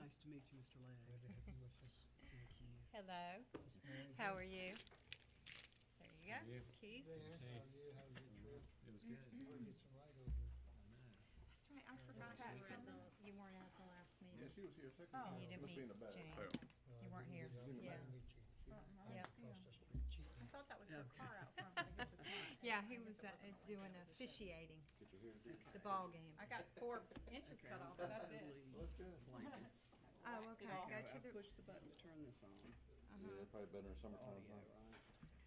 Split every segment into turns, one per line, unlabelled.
Nice to meet you, Mr.
Glad
Legg.
to have you with us.
Thank you.
Hello,
Mary
how
Jo.
are you? There you go,
you?
Keith.
Dan,
See.
how are you? How was your trip?
It was good.
We'll get some light over.
I know.
That's right, I
Yeah,
forgot
that's
you
okay.
weren't at the last
Yeah,
meeting.
she was here a second
Oh,
time.
you didn't
Must be in
meet
the back.
Jane.
Yeah.
Well,
You
I
weren't
didn't
here.
get out there
Yeah.
to meet you. She
Yep.
across the street cheating.
I thought that was her
Okay.
car out front, but I guess it's not.
Yeah,
I
he
guess
was
it wasn't a Lincoln,
doing
it was a Chevy.
officiating
Get your hair did.
the ball games.
I got 4 inches
Okay,
cut
I'm
off, but that's it.
probably
Well, that's good.
blanking.
Oh, okay,
all-
go
I
to the,
push the button to turn this on.
Yeah, probably better in summertime.
Audio,
huh?
right?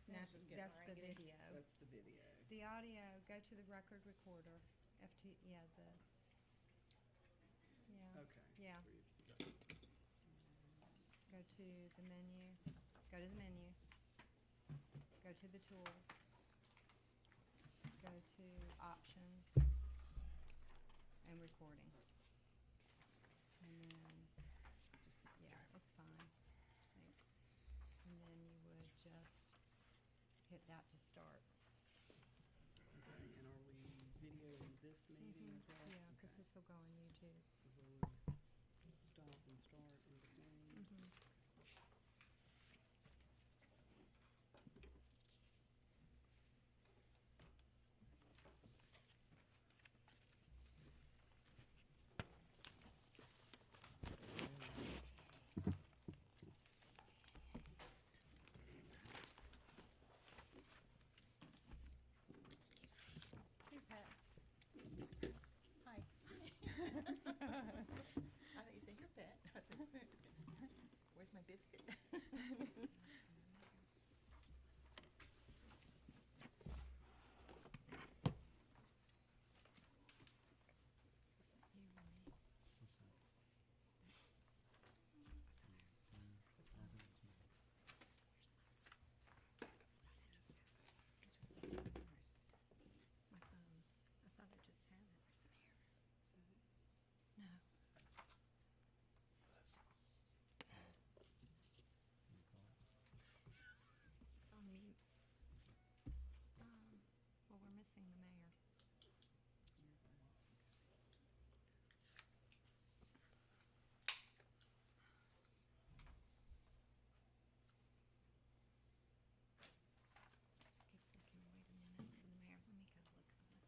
no,
It's just getting
that's the
raggedy.
video.
That's the video.
The audio, go to the record recorder, yeah, yeah,
Okay.
yeah.
Three.
Go to the menu, go to the menu, go to the tools, go to options, and recording. And then, just, yeah, it's fine, thanks. And then you would just hit that to start.
Okay, and are we videoing this meeting as well?
Yeah, cause
Okay.
this will go on YouTube.
So we'll stop and start in between.
Mhm.
Hey, Pat. Hi. I thought you said you're Pat. I said, where's my biscuit?
Was that you or me?
What's that?
My phone. I thought I just had it. Where's the mirror? No. It's on mute. Well, we're missing the mayor. Guess we can wait a minute for the mayor. Let me go look at this.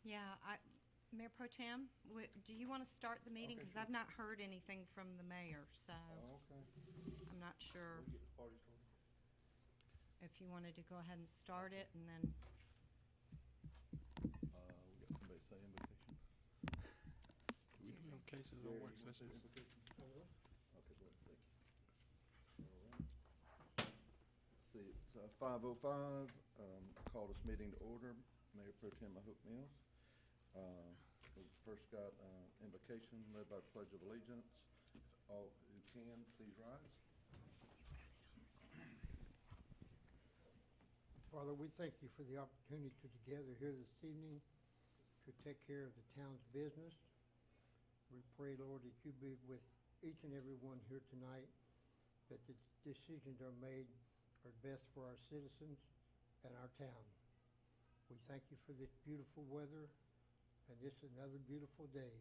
Yeah, Mayor Pro Tem, do you want to start the meeting?
Okay,
Because
sure.
I've not heard anything from the mayor, so
Oh, okay.
I'm not sure
We'll get the party started.
if you wanted to go ahead and start it and then,
We got somebody say invocation.
Do we do invocations
Jerry,
on
you
work
wanna say
sessions?
invocation? Okay, good, thank you. All right. Let's see, it's 5:05, call this meeting to order. Mayor Pro Tem Mahook Mills. We first got invocation led by Pledge of Allegiance. If all who can, please rise.
Father, we thank you for the opportunity to gather here this evening to take care of the town's business. We pray, Lord, that you be with each and every one here tonight, that the decisions are made are best for our citizens and our town. We thank you for this beautiful weather and this is another beautiful day.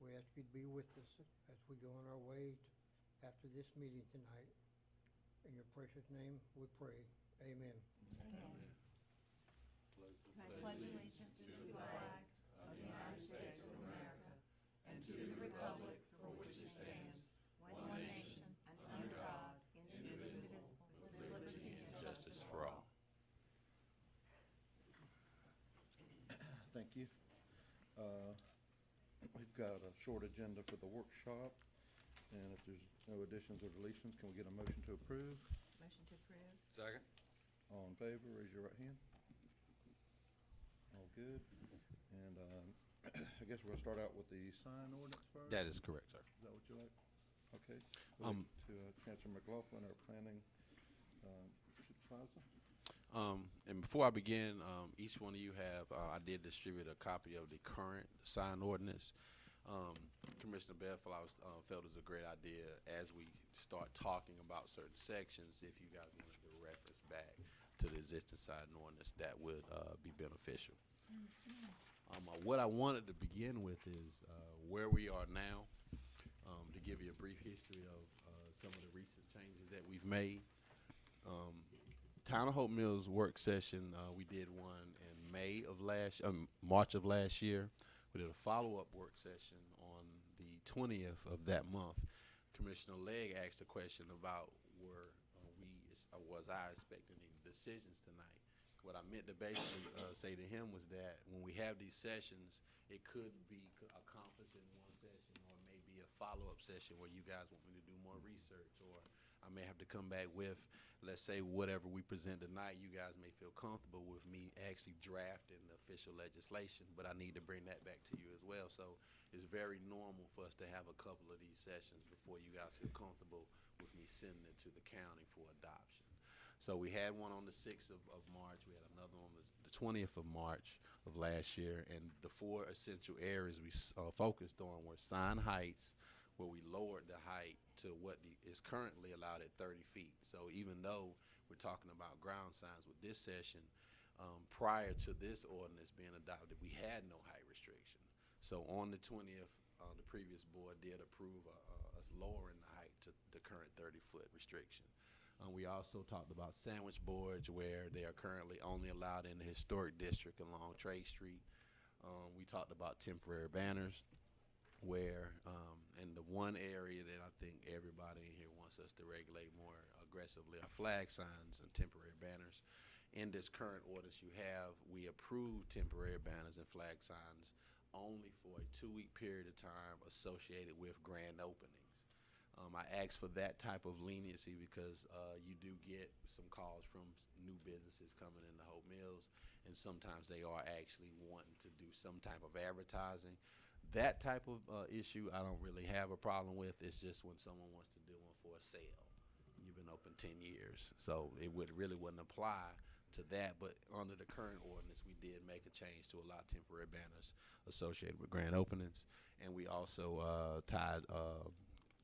We ask you to be with us as we go on our way after this meeting tonight. In your precious name we pray. Amen.
I pledge allegiance to the flag of the United States of America and to the republic for which it stands, one nation, under God, indivisible, with liberty and justice for all.
Thank you. We've got a short agenda for the workshop, and if there's no additions or deletions, can we get a motion to approve?
Motion to approve.
Second.
All in favor, raise your right hand. All good. And I guess we'll start out with the sign ordinance first.
That is correct, sir.
Is that what you like? Okay. We'll
Um,
go to Chancellor McLaughlin, our planning supervisor.
And before I begin, each one of you have, I did distribute a copy of the current sign ordinance. Commissioner Bedfellow felt it was a great idea as we start talking about certain sections, if you guys wanted to reference back to the existing sign ordinance, that would be beneficial. What I wanted to begin with is where we are now, to give you a brief history of some of the recent changes that we've made. Town of Hope Mills work session, we did one in March of last year. We did a follow-up work session on the 20th of that month. Commissioner Legg asked a question about was I expecting any decisions tonight? What I meant to basically say to him was that when we have these sessions, it could be accomplished in one session, or maybe a follow-up session where you guys want me to do more research, or I may have to come back with, let's say, whatever we present tonight, you guys may feel comfortable with me actually drafting the official legislation, but I need to bring that back to you as well. So it's very normal for us to have a couple of these sessions before you guys feel comfortable with me sending it to the county for adoption. So we had one on the 6th of March. We had another on the 20th of March of last year. And the four essential areas we focused on were sign heights, where we lowered the height to what is currently allowed at 30 feet. So even though we're talking about ground signs with this session, prior to this ordinance being adopted, we had no height restriction. So on the 20th, the previous board did approve us lowering the height to the current 30-foot restriction. We also talked about sandwich boards, where they are currently only allowed in the historic district along Trade Street. We talked about temporary banners, where in the one area that I think everybody in here wants us to regulate more aggressively are flag signs and temporary banners. In this current ordinance we approved temporary banners and flag signs only for a 2-week period of time associated with grand openings. I asked for that type of leniency because you do get some calls from new businesses coming into Hope Mills, and sometimes they are actually wanting to do some type of advertising. That type of issue I don't really have a problem with. It's just when someone wants to do one for a sale. You've been open 10 years, so it wouldn't apply to that. But under the current ordinance, we did make a change to allow temporary banners associated with grand openings, and we also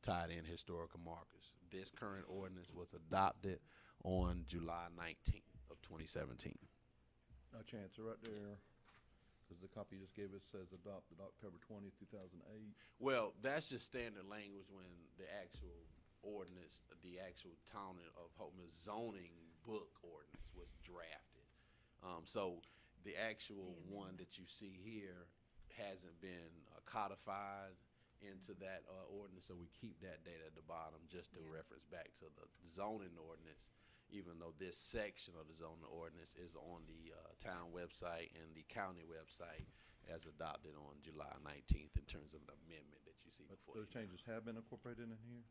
tied in historical markers. This current ordinance was adopted on July 19th of 2017.
Chancellor, right there, because the copy you just gave us says adopted October 20th, 2008.
Well, that's just standard language when the actual ordinance, the actual town of Hope Mills zoning book ordinance was drafted. So the actual one that you see here hasn't been codified into that ordinance, so we keep that data at the bottom just to reference back to the zoning ordinance, even though this section of the zoning ordinance is on the town website and the county website as adopted on July 19th in terms of an amendment that you see
But
before
those
you.
changes have been incorporated in here?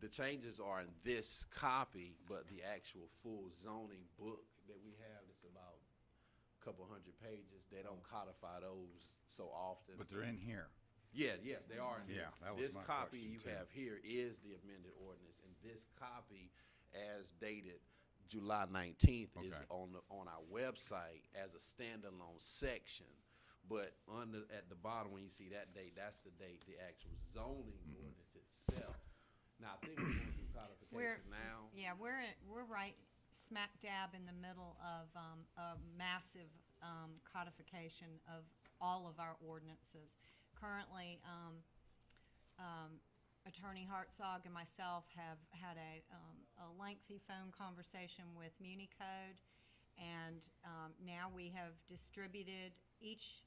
The changes are in this copy, but the actual full zoning book that we have, it's about a couple hundred pages. They don't codify those so often.
But they're in here.
Yeah, yes, they are in here.
Yeah, that was
This
my
copy
question,
you
too.
have here is the amended ordinance, and this copy, as dated July 19th, is
Okay.
on our website as a standalone section. But at the bottom, when you see that date, that's the date the actual zoning ordinance itself. Now, I think we're going through codification now.
Yeah, we're right smack dab in the middle of a massive codification of all of our ordinances. Currently, Attorney Hartzog and myself have had a lengthy phone conversation with MuniCode, and now we have distributed each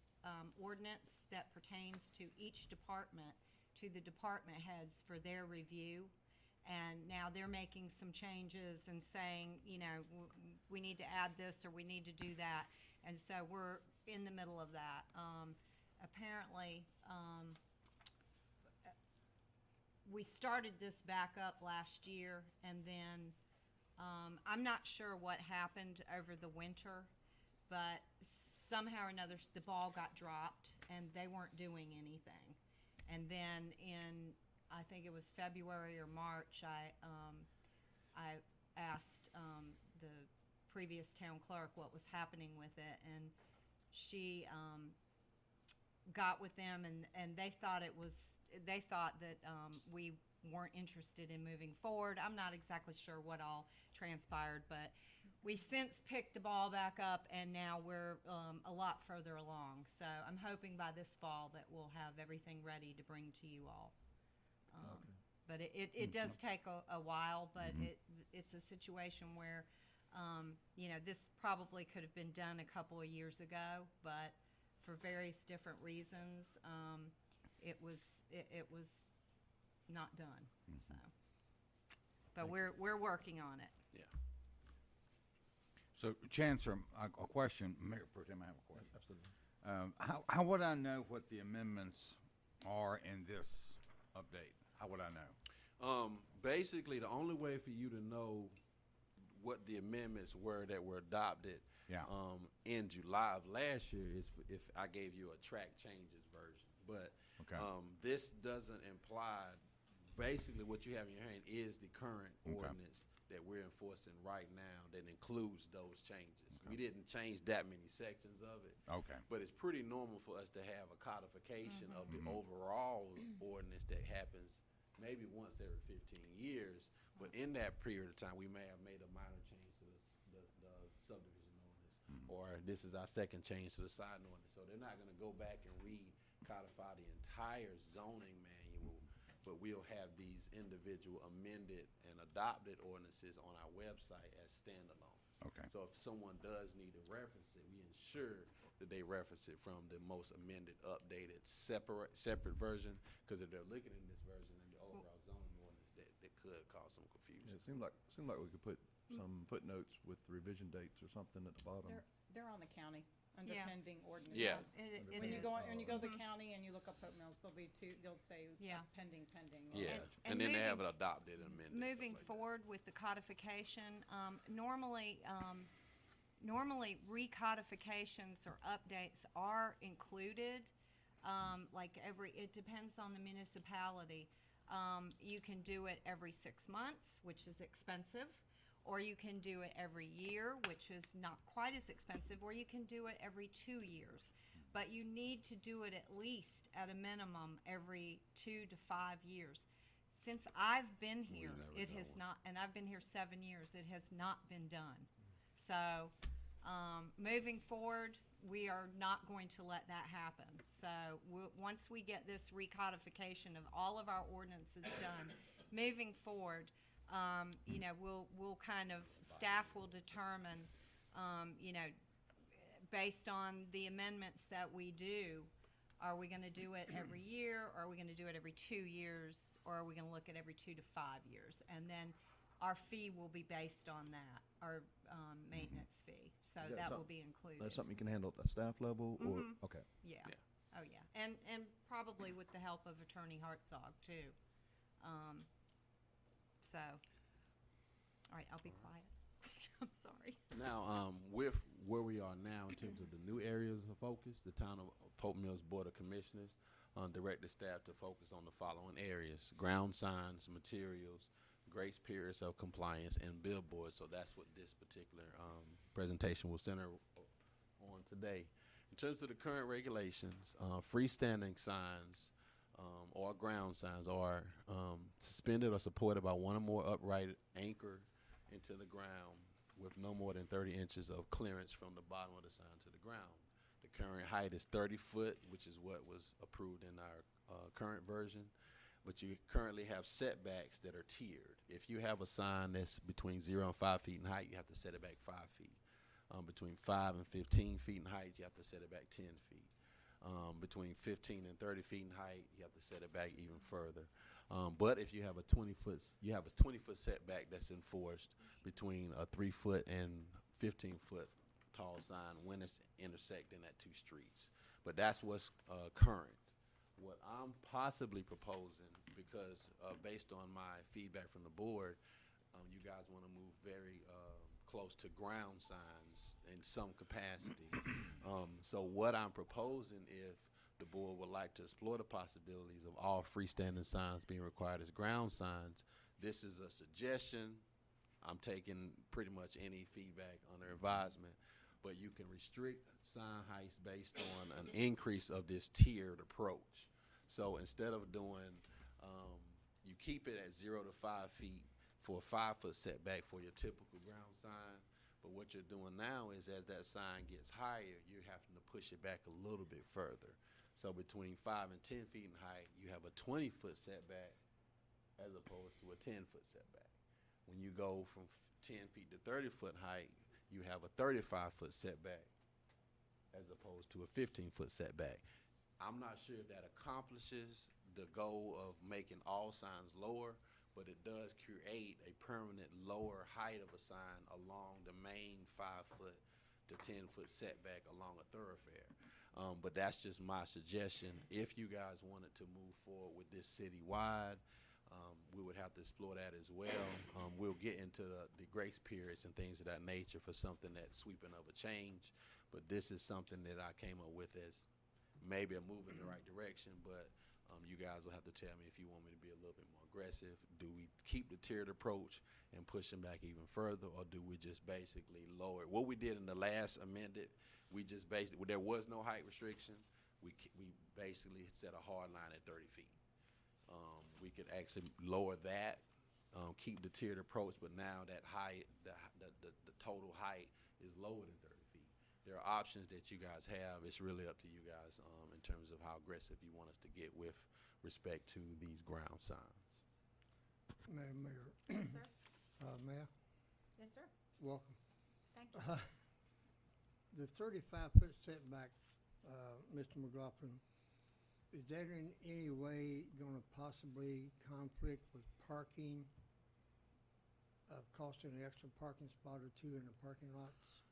ordinance that pertains to each department to the department heads for their review. And now they're making some changes and saying, you know, we need to add this or we need to do that. And so we're in the middle of that. apparently, we started this back up last year, and then, I'm not sure what happened over the winter, but somehow or another, the ball got dropped, and they weren't doing anything. And then in, I think it was February or March, I asked, the previous town clerk what was happening with it, and she, got with them, and they thought that we weren't interested in moving forward. I'm not exactly sure what all transpired, but we since picked the ball back up, and now we're a lot further along. So I'm hoping by this fall that we'll have everything ready to bring to you all.
Okay.
But it does take a while, but it's a situation where, this probably could have been done a couple of years ago, but for various different reasons, it was not done, so. But we're working on it.
Yeah.
So, Chancellor, a question, Mayor Pro Tem, I have a question.
Absolutely.
How would I know what the amendments are in this update? How would I know?
Basically, the only way for you to know what the amendments were that were adopted
Yeah.
in July of last year is if I gave you a track changes version. But
Okay.
this doesn't imply, basically what you have in your hand is the current
Okay.
ordinance that we're enforcing right now that includes those changes. We didn't change that many sections of it.
Okay.
But it's pretty normal for us to have a codification of the overall ordinance that happens maybe once every 15 years. But in that period of time, we may have made a minor change to the subdivision ordinance, or this is our second change to the side ordinance. So they're not going to go back and recodify the entire zoning manual, but we'll have these individual amended and adopted ordinances on our website as standalone.
Okay.
So if someone does need to reference it, we ensure that they reference it from the most amended, updated, separate version, because if they're looking in this version and the overall zoning ordinance, that could cause some confusion.
Yeah, it seemed like we could put some footnotes with revision dates or something at the bottom.
They're on the county, under
Yeah.
pending ordinances.
Yeah.
It
When you
is.
go to the county and you look up Hope Mills, they'll say
Yeah.
pending.
Yeah,
And
and then they have it
moving-
adopted and amended. stuff
Moving
like that.
forward with the codification, normally recodifications or updates are included. It depends on the municipality. You can do it every 6 months, which is expensive, or you can do it every year, which is not quite as expensive, or you can do it every 2 years. But you need to do it at least at a minimum every 2 to 5 years. Since I've been here,
never
it
done
has
one.
not, and I've been here 7 years, it has not been done. So, moving forward, we are not going to let that happen. So, once we get this recodification of all of our ordinances done, moving forward, we'll kind of, staff will determine, based on the amendments that we do, are we gonna do it every year, or are we gonna do it every 2 years, or are we gonna look at every 2 to 5 years? And then our fee will be based on that, our maintenance fee, so
Is that
that will
something-
be included.
That's something you can handle at the staff level, or, okay.
Yeah.
Yeah.
Oh, yeah. And probably with the help of Attorney Hartzog, too. All right, I'll be quiet. I'm sorry.
Now, with where we are now in terms of the new areas of focus, the town of Hope Mills Board of Commissioners directed staff to focus on the following areas: ground signs, materials, grace periods of compliance, and billboards. So that's what this particular presentation will center on today. In terms of the current regulations, freestanding signs or ground signs are suspended or supported by one or more upright anchor into the ground with no more than 30 inches of clearance from the bottom of the sign to the ground. The current height is 30 foot, which is what was approved in our current version, but you currently have setbacks that are tiered. If you have a sign that's between 0 and 5 feet in height, you have to set it back 5 feet. Between 5 and 15 feet in height, you have to set it back 10 feet. Between 15 and 30 feet in height, you have to set it back even further. But if you have a 20-foot setback that's enforced between a 3-foot and 15-foot tall sign when it's intersecting at two streets. but that's what's current. What I'm possibly proposing, because based on my feedback from the board, you guys want to move very close to ground signs in some capacity. So what I'm proposing, if the board would like to explore the possibilities of all freestanding signs being required as ground signs, this is a suggestion. I'm taking pretty much any feedback under advisement, but you can restrict sign heights based on an increase of this tiered approach. So instead of doing, you keep it at 0 to 5 feet for a 5-foot setback for your typical ground sign. But what you're doing now is, as that sign gets higher, you're having to push it back a little bit further. So between 5 and 10 feet in height, you have a 20-foot setback as opposed to a 10-foot setback. When you go from 10 feet to 30-foot height, you have a 35-foot setback as opposed to a 15-foot setback. I'm not sure if that accomplishes the goal of making all signs lower, but it does create a permanent lower height of a sign along the main 5-foot to 10-foot setback along a thoroughfare. But that's just my suggestion. If you guys wanted to move forward with this citywide, we would have to explore that as well. We'll get into the grace periods and things of that nature for something that's sweeping of a change. But this is something that I came up with as maybe a move in the right direction, but you guys will have to tell me if you want me to be a little bit more aggressive. Do we keep the tiered approach and push them back even further, or do we just basically lower it? What we did in the last amended, we just basically, there was no height restriction. We basically set a hard line at 30 feet. We could actually lower that, keep the tiered approach, but now that height, the total height is lower than 30 feet. There are options that you guys have. It's really up to you guys in terms of how aggressive you want us to get with respect to these ground signs.
Madam Mayor,
Yes, sir.
Mayor,
Yes, sir.
welcome.
Thank you.
The 35-foot setback, Mr. McLaughlin, is that in any way going to possibly conflict with parking, costing an extra parking spot or two in the parking lots?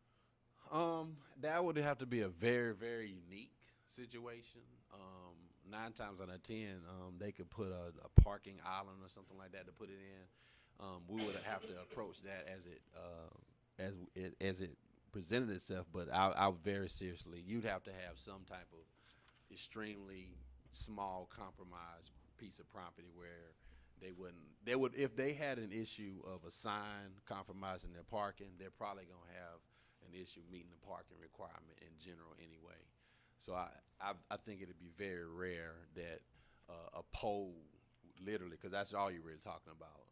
That would have to be a very, very unique situation. 9 times out of 10, they could put a parking island or something like that to put it in. We would have to approach that as it presented itself, but I very seriously, you'd have to have some type of extremely small compromise piece of property where they would, if they had an issue of a sign compromising their parking, they're probably gonna have an issue meeting the parking requirement in general anyway. So I think it'd be very rare that a pole, literally, because that's all you're really talking about,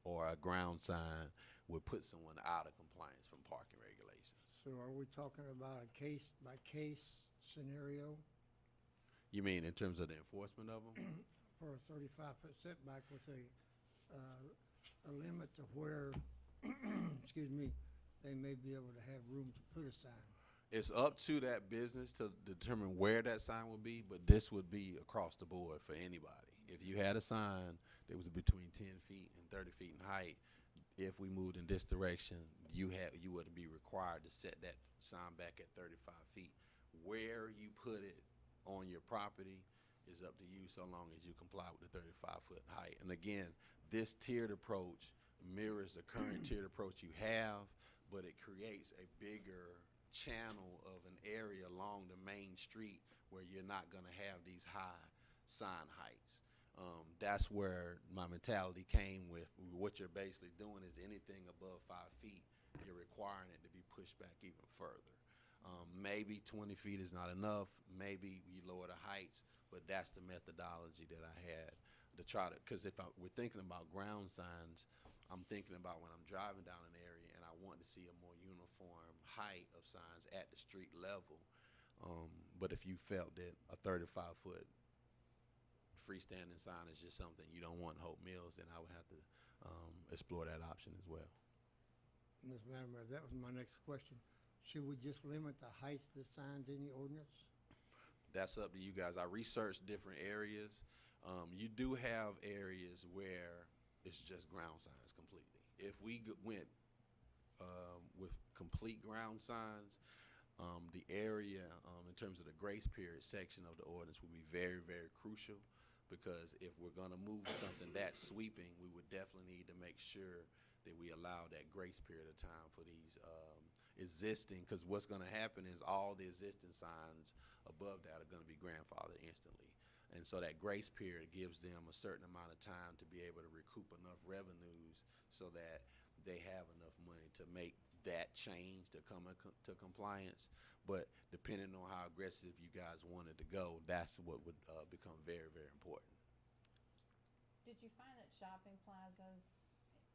or a ground sign would put someone out of compliance from parking regulations.
So are we talking about a case-by-case scenario
You mean in terms of the enforcement of them?
for a 35-foot setback with a limit to where, excuse me, they may be able to have room to put a sign?
It's up to that business to determine where that sign will be, but this would be across the board for anybody. If you had a sign that was between 10 feet and 30 feet in height, if we moved in this direction, you would be required to set that sign back at 35 feet. Where you put it on your property is up to you, so long as you comply with the 35-foot height. And again, this tiered approach mirrors the current tiered approach you have, but it creates a bigger channel of an area along the main street where you're not going to have these high sign heights. That's where my mentality came with. What you're basically doing is anything above 5 feet, you're requiring it to be pushed back even further. Maybe 20 feet is not enough. Maybe you lower the heights, but that's the methodology that I had to try to, because if we're thinking about ground signs, I'm thinking about when I'm driving down an area and I want to see a more uniform height of signs at the street level. But if you felt that a 35-foot freestanding sign is just something you don't want in Hope Mills, then I would have to explore that option as well.
Ms. Madam Mayor, that was my next question. Should we just limit the height of the signs in the ordinance?
That's up to you guys. I researched different areas. You do have areas where it's just ground signs completely. If we went with complete ground signs, the area in terms of the grace period section of the ordinance will be very, very crucial, because if we're going to move something that sweeping, we would definitely need to make sure that we allow that grace period of time for these existing, because what's going to happen is all the existing signs above that are going to be grandfathered instantly. And so that grace period gives them a certain amount of time to be able to recoup enough revenues so that they have enough money to make that change to come to compliance. But depending on how aggressive you guys wanted to go, that's what would become very, very important.
Did you find that shopping plazas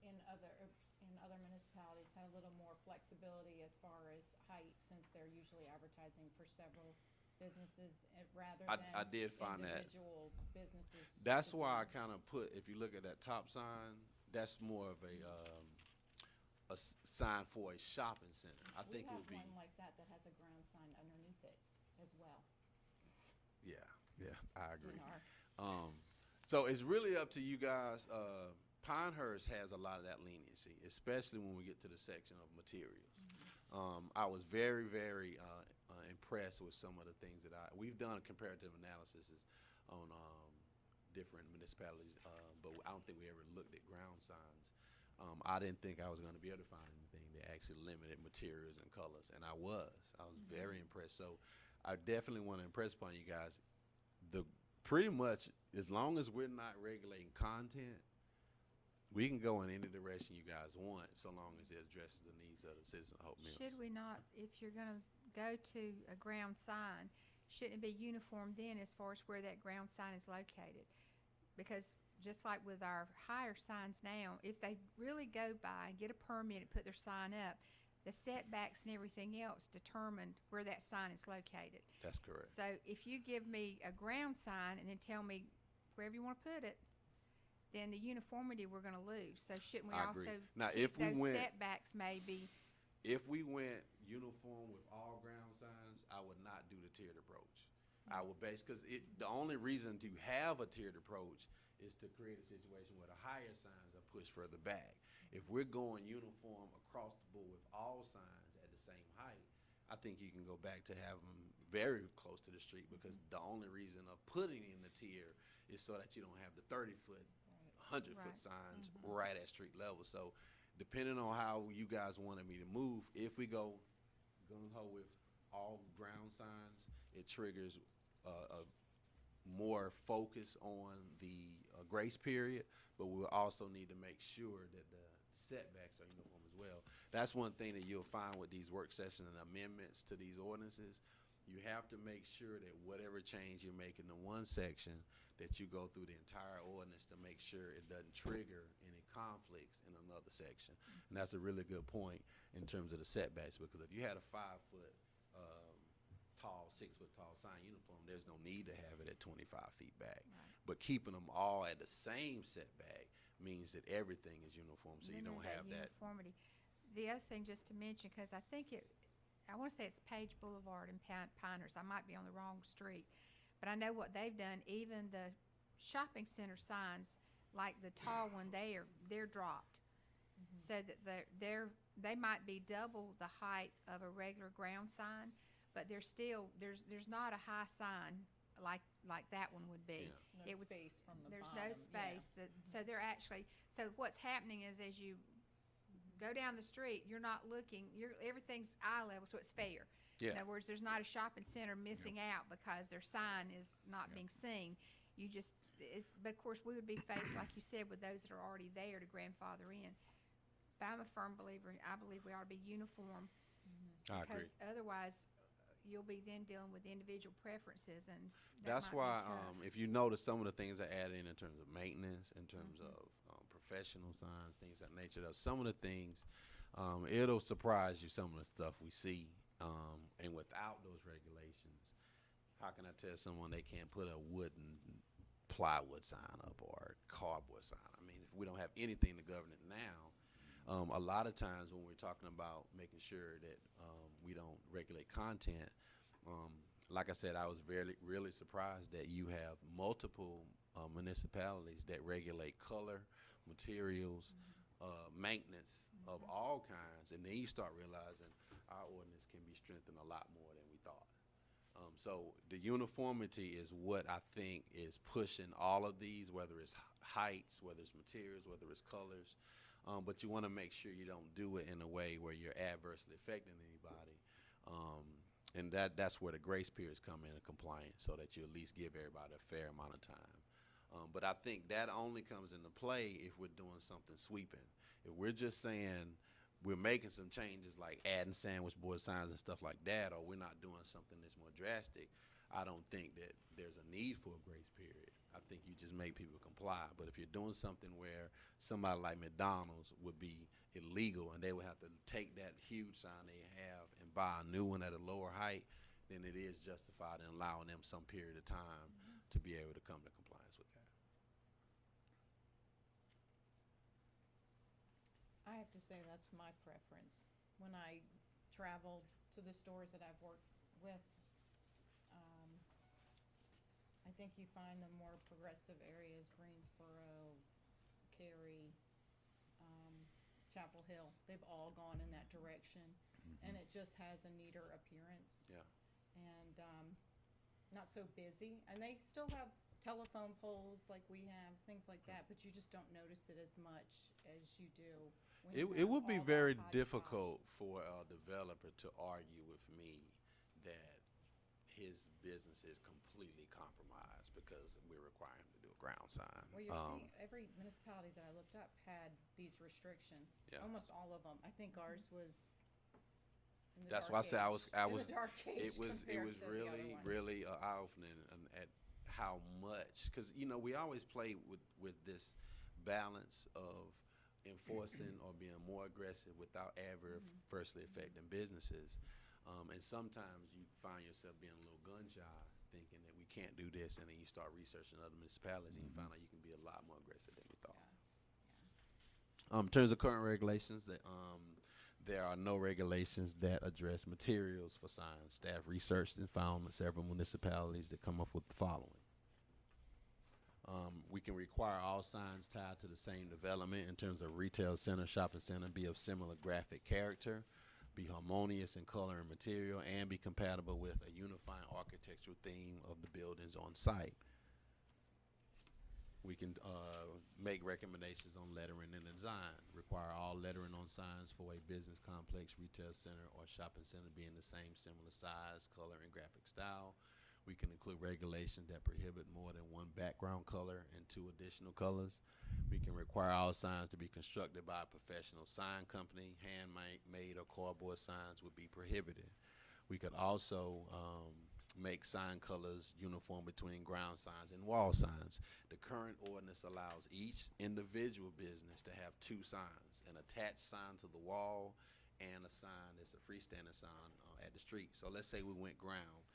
in other municipalities had a little more flexibility as far as height, since they're usually advertising for several businesses rather than
I did find that.
individual businesses?
That's why I kind of put, if you look at that top sign, that's more of a sign for a shopping center. I think it would be.
We have one like that that has a ground sign underneath it as well.
Yeah, I agree.
In our
So it's really up to you guys. Pinehurst has a lot of that leniency, especially when we get to the section of materials. I was very, very impressed with some of the things that we've done a comparative analysis on different municipalities, but I don't think we ever looked at ground signs. I didn't think I was going to be able to find anything that actually limited materials and colors, and I was very impressed. So I definitely want to impress upon you guys, pretty much as long as we're not regulating content, we can go in any direction you guys want, so long as it addresses the needs of the citizens of Hope Mills.
Should we not, if you're gonna go to a ground sign, shouldn't it be uniform then as far as where that ground sign is located? Because just like with our higher signs now, if they really go by and get a permit and put their sign up, the setbacks and everything else determine where that sign is located.
That's correct.
So if you give me a ground sign and then tell me wherever you want to put it, then the uniformity we're going to lose. So shouldn't we
I agree.
also
Now,
keep
if we
those
went-
setbacks maybe?
If we went uniform with all ground signs, I would not do the tiered approach. I would because the only reason to have a tiered approach is to create a situation where the higher signs are pushed further back. If we're going uniform across the board with all signs at the same height, I think you can go back to have them very close to the street, because the only reason of putting in the tier is so that you don't have the 30-foot, 100-foot
Right.
signs right at street level. So depending on how you guys wanted me to move, if we go gung-ho with all ground signs, it triggers a more focus on the grace period, but we'll also need to make sure that the setbacks are uniform as well. That's one thing that you'll find with these work sessions and amendments to these ordinances. You have to make sure that whatever change you're making in one section, that you go through the entire ordinance to make sure it doesn't trigger any conflicts in another section. And that's a really good point in terms of the setbacks, because if you had a 5-foot tall, 6-foot tall sign uniform, there's no need to have it at 25 feet back.
Right.
But keeping them all at the same setback means that everything is uniform, so you
then
don't
there's
have that.
uniformity. The other thing, just to mention, because I think I want to say it's Page Boulevard in Pinehurst. I might be on the wrong street, but I know what they've done. Even the shopping center signs, like the tall one there, they're dropped, so that they might be double the height of a regular ground sign, but they're still there's not a high sign like that one would be.
No
It would-
space from the
There's
bottom.
no space. So they're actually, so what's happening is as you go down the street, you're not looking, everything's eye level, so it's fair.
Yeah.
In other words, there's not a shopping center missing out because their sign is not being seen. You just, but of course, we would be faced, like you said, with those that are already there to grandfather in. But I'm a firm believer, I believe we ought to be uniform.
I agree.
Because otherwise, you'll be then dealing with individual preferences, and
That's
that might
why,
be tough.
if you notice some of the things I add in terms of maintenance, in terms of professional signs, things of that nature, some of the things, it'll surprise you, some of the stuff we see. And without those regulations, how can I tell someone they can't put a wooden plywood sign up or a cardboard sign? I mean, if we don't have anything to govern it now, a lot of times when we're talking about making sure that we don't regulate content, like I said, I was really surprised that you have multiple municipalities that regulate color, materials, maintenance of all kinds, and then you start realizing our ordinance can be strengthened a lot more than we thought. So the uniformity is what I think is pushing all of these, whether it's heights, whether it's materials, whether it's colors. But you want to make sure you don't do it in a way where you're adversely affecting anybody. And that's where the grace periods come into compliance, so that you at least give everybody a fair amount of time. But I think that only comes into play if we're doing something sweeping. If we're just saying we're making some changes like adding sandwich board signs and stuff like that, or we're not doing something that's more drastic, I don't think that there's a need for a grace period. I think you just make people comply. But if you're doing something where somebody like McDonald's would be illegal and they would have to take that huge sign they have and buy a new one at a lower height, then it is justified in allowing them some period of time to be able to come to compliance with that.
I have to say that's my preference. When I travel to the stores that I've worked with, I think you find the more progressive areas, Greensboro, Cary, Chapel Hill, they've all gone in that direction. And it just has a neater appearance.
Yeah.
And not so busy. And they still have telephone poles like we have, things like that, but you just don't notice it as much as you do when you
It
have
would be
all that
very
hodgepodge.
difficult for a developer to argue with me that his business is completely compromised because we're requiring him to do a ground sign.
Well, you're seeing every municipality that I looked up had these restrictions.
Yeah.
Almost all of them. I think ours was in the
That's
dark
why I said
age.
I
In
was
the dark age
it was
compared to the other
really
ones.
really eye-opening at how much, because we always play with this balance of enforcing or being more aggressive without adversely affecting businesses. And sometimes you find yourself being a little gun shy, thinking that we can't do this, and then you start researching other municipalities, and you find out you can be a lot more aggressive than we thought. In terms of current regulations, there are no regulations that address materials for signs. Staff researched and found several municipalities that come up with the following. We can require all signs tied to the same development in terms of retail center, shopping center, be of similar graphic character, be harmonious in color and material, and be compatible with a unifying architectural theme of the buildings on site. We can make recommendations on lettering and design. Require all lettering on signs for a business complex, retail center, or shopping center being the same similar size, color, and graphic style. We can include regulations that prohibit more than one background color and 2 additional colors. We can require all signs to be constructed by a professional sign company. Handmade or cardboard signs would be prohibited. We could also make sign colors uniform between ground signs and wall signs. The current ordinance allows each individual business to have 2 signs, an attached sign to the wall and a sign that's a freestanding sign at the street. So let's say we went ground.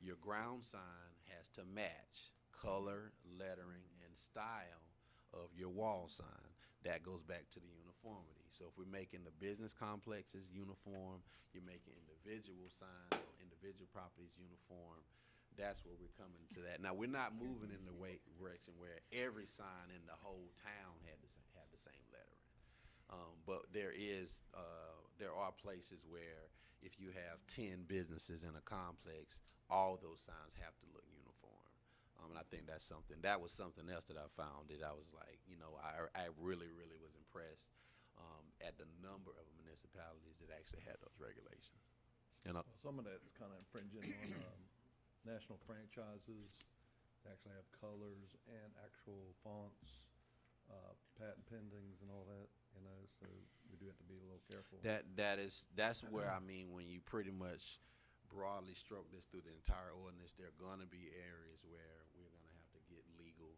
Your ground sign has to match color, lettering, and style of your wall sign. That goes back to the uniformity. So if we're making the business complexes uniform, you're making individual signs or individual properties uniform, that's where we're coming to that. Now, we're not moving in the direction where every sign in the whole town had the same lettering. But there are places where if you have 10 businesses in a complex, all those signs have to look uniform. And I think that was something else that I found that I was like, I really, really was impressed at the number of municipalities that actually had those regulations. And
Well, some of that's kind of infringing on national franchises. They actually have colors and actual fonts, patent pendings and all that, so we do have to be a little careful.
That's where when you pretty much broadly stroke this through the entire ordinance, there are going to be areas where we're going to have to get legal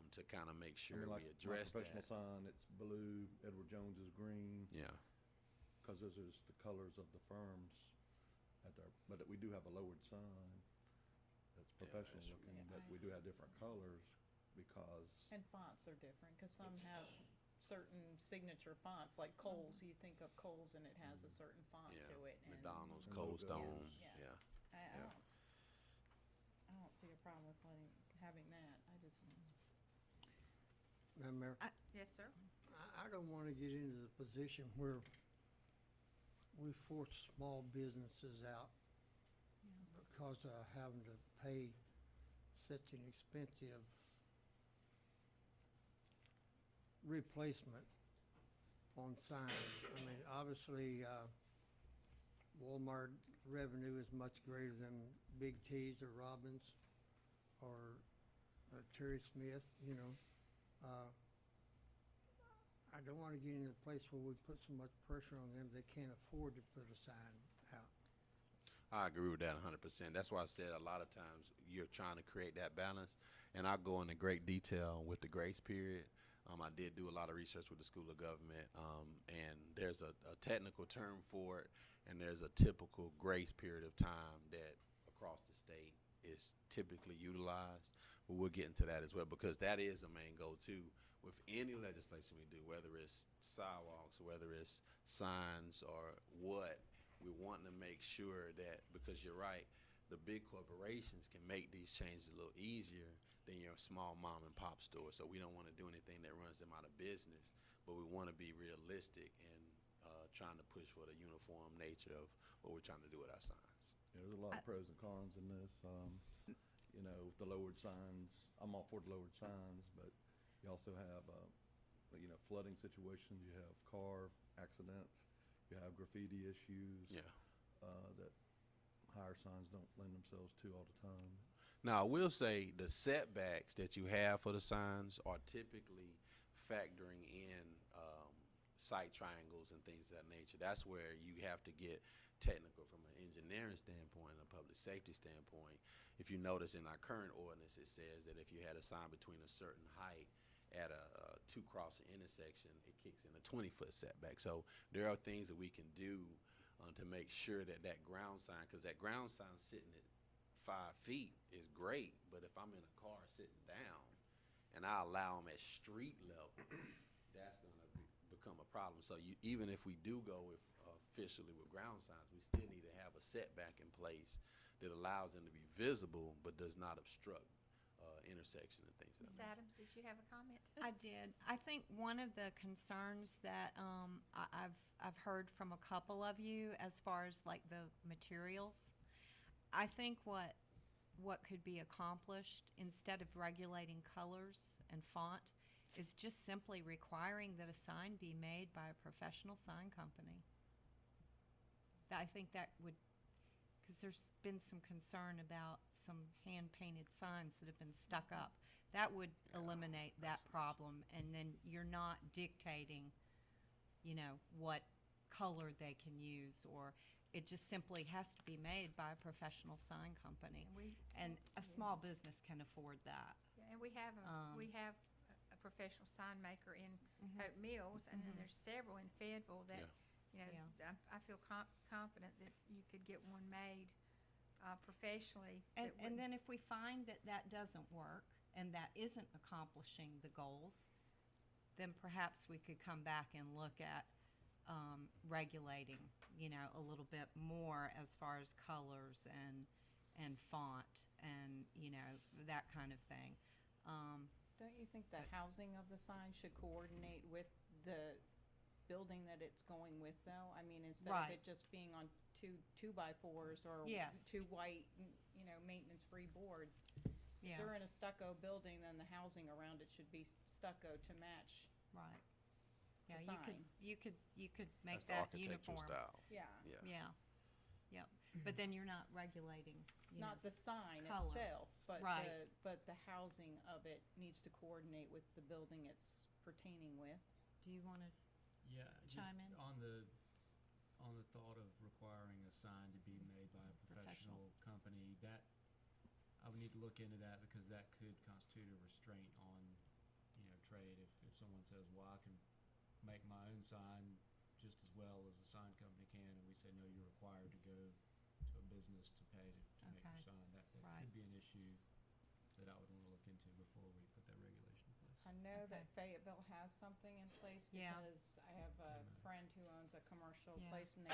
to kind of make sure
like
we address
my professional
that.
sign, it's blue, Edward Jones is green,
Yeah.
because those are the colors of the firms but we do have a lowered sign that's professional
that's
looking,
right.
but we do have different colors because
And fonts are different, because some have certain signature fonts, like Kohl's. You think of Kohl's and it has a certain font
Yeah.
to it. And
McDonald's,
And
Cold
logos.
Stone.
Yeah.
Yeah.
I
Yeah.
don't see a problem with having that. I just,
Madam Mayor,
Yes, sir.
I don't want to get into the position where we force small businesses out because of having to pay such an expensive replacement on signs. I mean, obviously, Walmart revenue is much greater than Big T's or Robbins or Terry Smith, you know. I don't want to get in a place where we put so much pressure on them they can't afford to put a sign out.
I agree with that 100%. That's why I said a lot of times you're trying to create that balance, and I go into great detail with the grace period. I did do a lot of research with the School of Government, and there's a technical term for it, and there's a typical grace period of time that across the state is typically utilized. But we'll get into that as well, because that is a main goal too. With any legislation we do, whether it's sidewalks, whether it's signs or what, we want to make sure that, because you're right, the big corporations can make these changes a little easier than your small mom and pop store. So we don't want to do anything that runs them out of business, but we want to be realistic and trying to push for the uniform nature of what we're trying to do with our signs.
Yeah, there's a lot of pros and cons in this. You know, with the lowered signs, I'm all for the lowered signs, but you also have, you know, flooding situations. You have car accidents. You have graffiti issues.
Yeah.
That higher signs don't lend themselves to all the time.
Now, I will say the setbacks that you have for the signs are typically factoring in sight triangles and things of that nature. That's where you have to get technical from an engineering standpoint and a public safety standpoint. If you notice in our current ordinance, it says that if you had a sign between a certain height at a two-crossing intersection, it kicks in a 20-foot setback. So there are things that we can do to make sure that that ground sign, because that ground sign sitting at 5 feet is great, but if I'm in a car sitting down and I allow them at street level, that's going to become a problem. So even if we do go with officially with ground signs, we still need to have a setback in place that allows them to be visible but does not obstruct intersection and things like
Ms.
that.
Adams, did you have a comment?
I did. I think one of the concerns that I've heard from a couple of you as far as like the materials, I think what could be accomplished instead of regulating colors and font is just simply requiring that a sign be made by a professional sign company. I think that would, because there's been some concern about some hand-painted signs that have been stuck up. That would eliminate that problem, and then you're not dictating, you know, what color they can use, or it just simply has to be made by a professional sign company. And a small business can afford that.
Yeah, and we have a professional sign maker in Hope Mills, and then there's several in Fayetteville that, you know, I feel confident that you could get one made professionally.
And then if we find that that doesn't work and that isn't accomplishing the goals, then perhaps we could come back and look at regulating, you know, a little bit more as far as colors and font and, you know, that kind of thing.
Don't you think the housing of the sign should coordinate with the building that it's going with, though? I mean, instead of it just being on two by fours or two white, you know, maintenance-free boards. If they're in a stucco building, then the housing around it should be stucco to match.
Right.
The
Yeah,
sign.
you could make
That's the
that
architectural
uniform.
style.
Yeah.
Yeah. Yep. But then you're not regulating, you
Not
know.
the sign
color.
itself, but
Right.
the housing of it needs to coordinate with the building it's pertaining with.
Do you want to?
Yeah, just
Chime in?
on the thought of requiring a sign to be made by a professional company, that I would need to look into that, because that could constitute a restraint on, you know, trade. If someone says, well, I can make my own sign just as well as a sign company can, and we say, no, you're required to go to a business to pay to make your sign, that
Right.
could be an issue that I would want to look into before we put that regulation in place.
I know that
Okay.
Fayetteville has something in place
Yeah.
because I have a friend who owns a commercial
Yeah.
place, and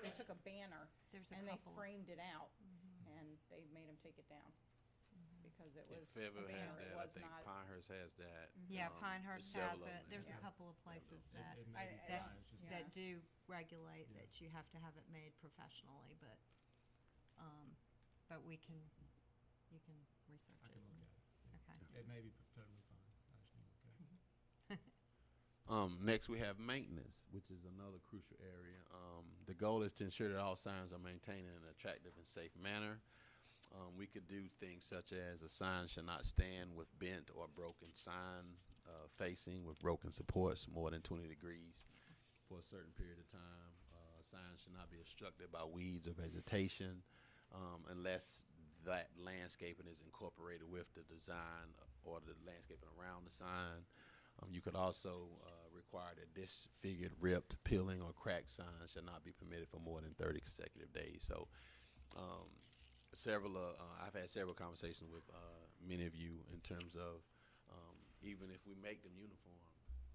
they took a banner
There's a
and they
couple.
framed it out, and they made them take it down because it was a
Fayetteville has
banner, it
that, I
was
think
not.
Pinehurst has that.
Yeah,
there's
Pinehurst has
several of
it.
them
There's
that
a
have
couple of places
It,
that,
it may be
I-
fine, it's just.
Yeah.
that do regulate
Yeah.
that you have to have it made professionally, but we can, you can research
I
it.
can look at it.
Okay.
It may be totally fine. I just need to look at it.
Next, we have maintenance, which is another crucial area. The goal is to ensure that all signs are maintained in an attractive and safe manner. We could do things such as a sign should not stand with bent or broken sign facing with broken supports more than 20 degrees for a certain period of time. Signs should not be obstructed by weeds or vegetation unless that landscaping is incorporated with the design or the landscaping around the sign. You could also require that disfigured, ripped, peeling, or cracked signs shall not be permitted for more than 30 consecutive days. So, I've had several conversations with many of you in terms of even if we make them uniform,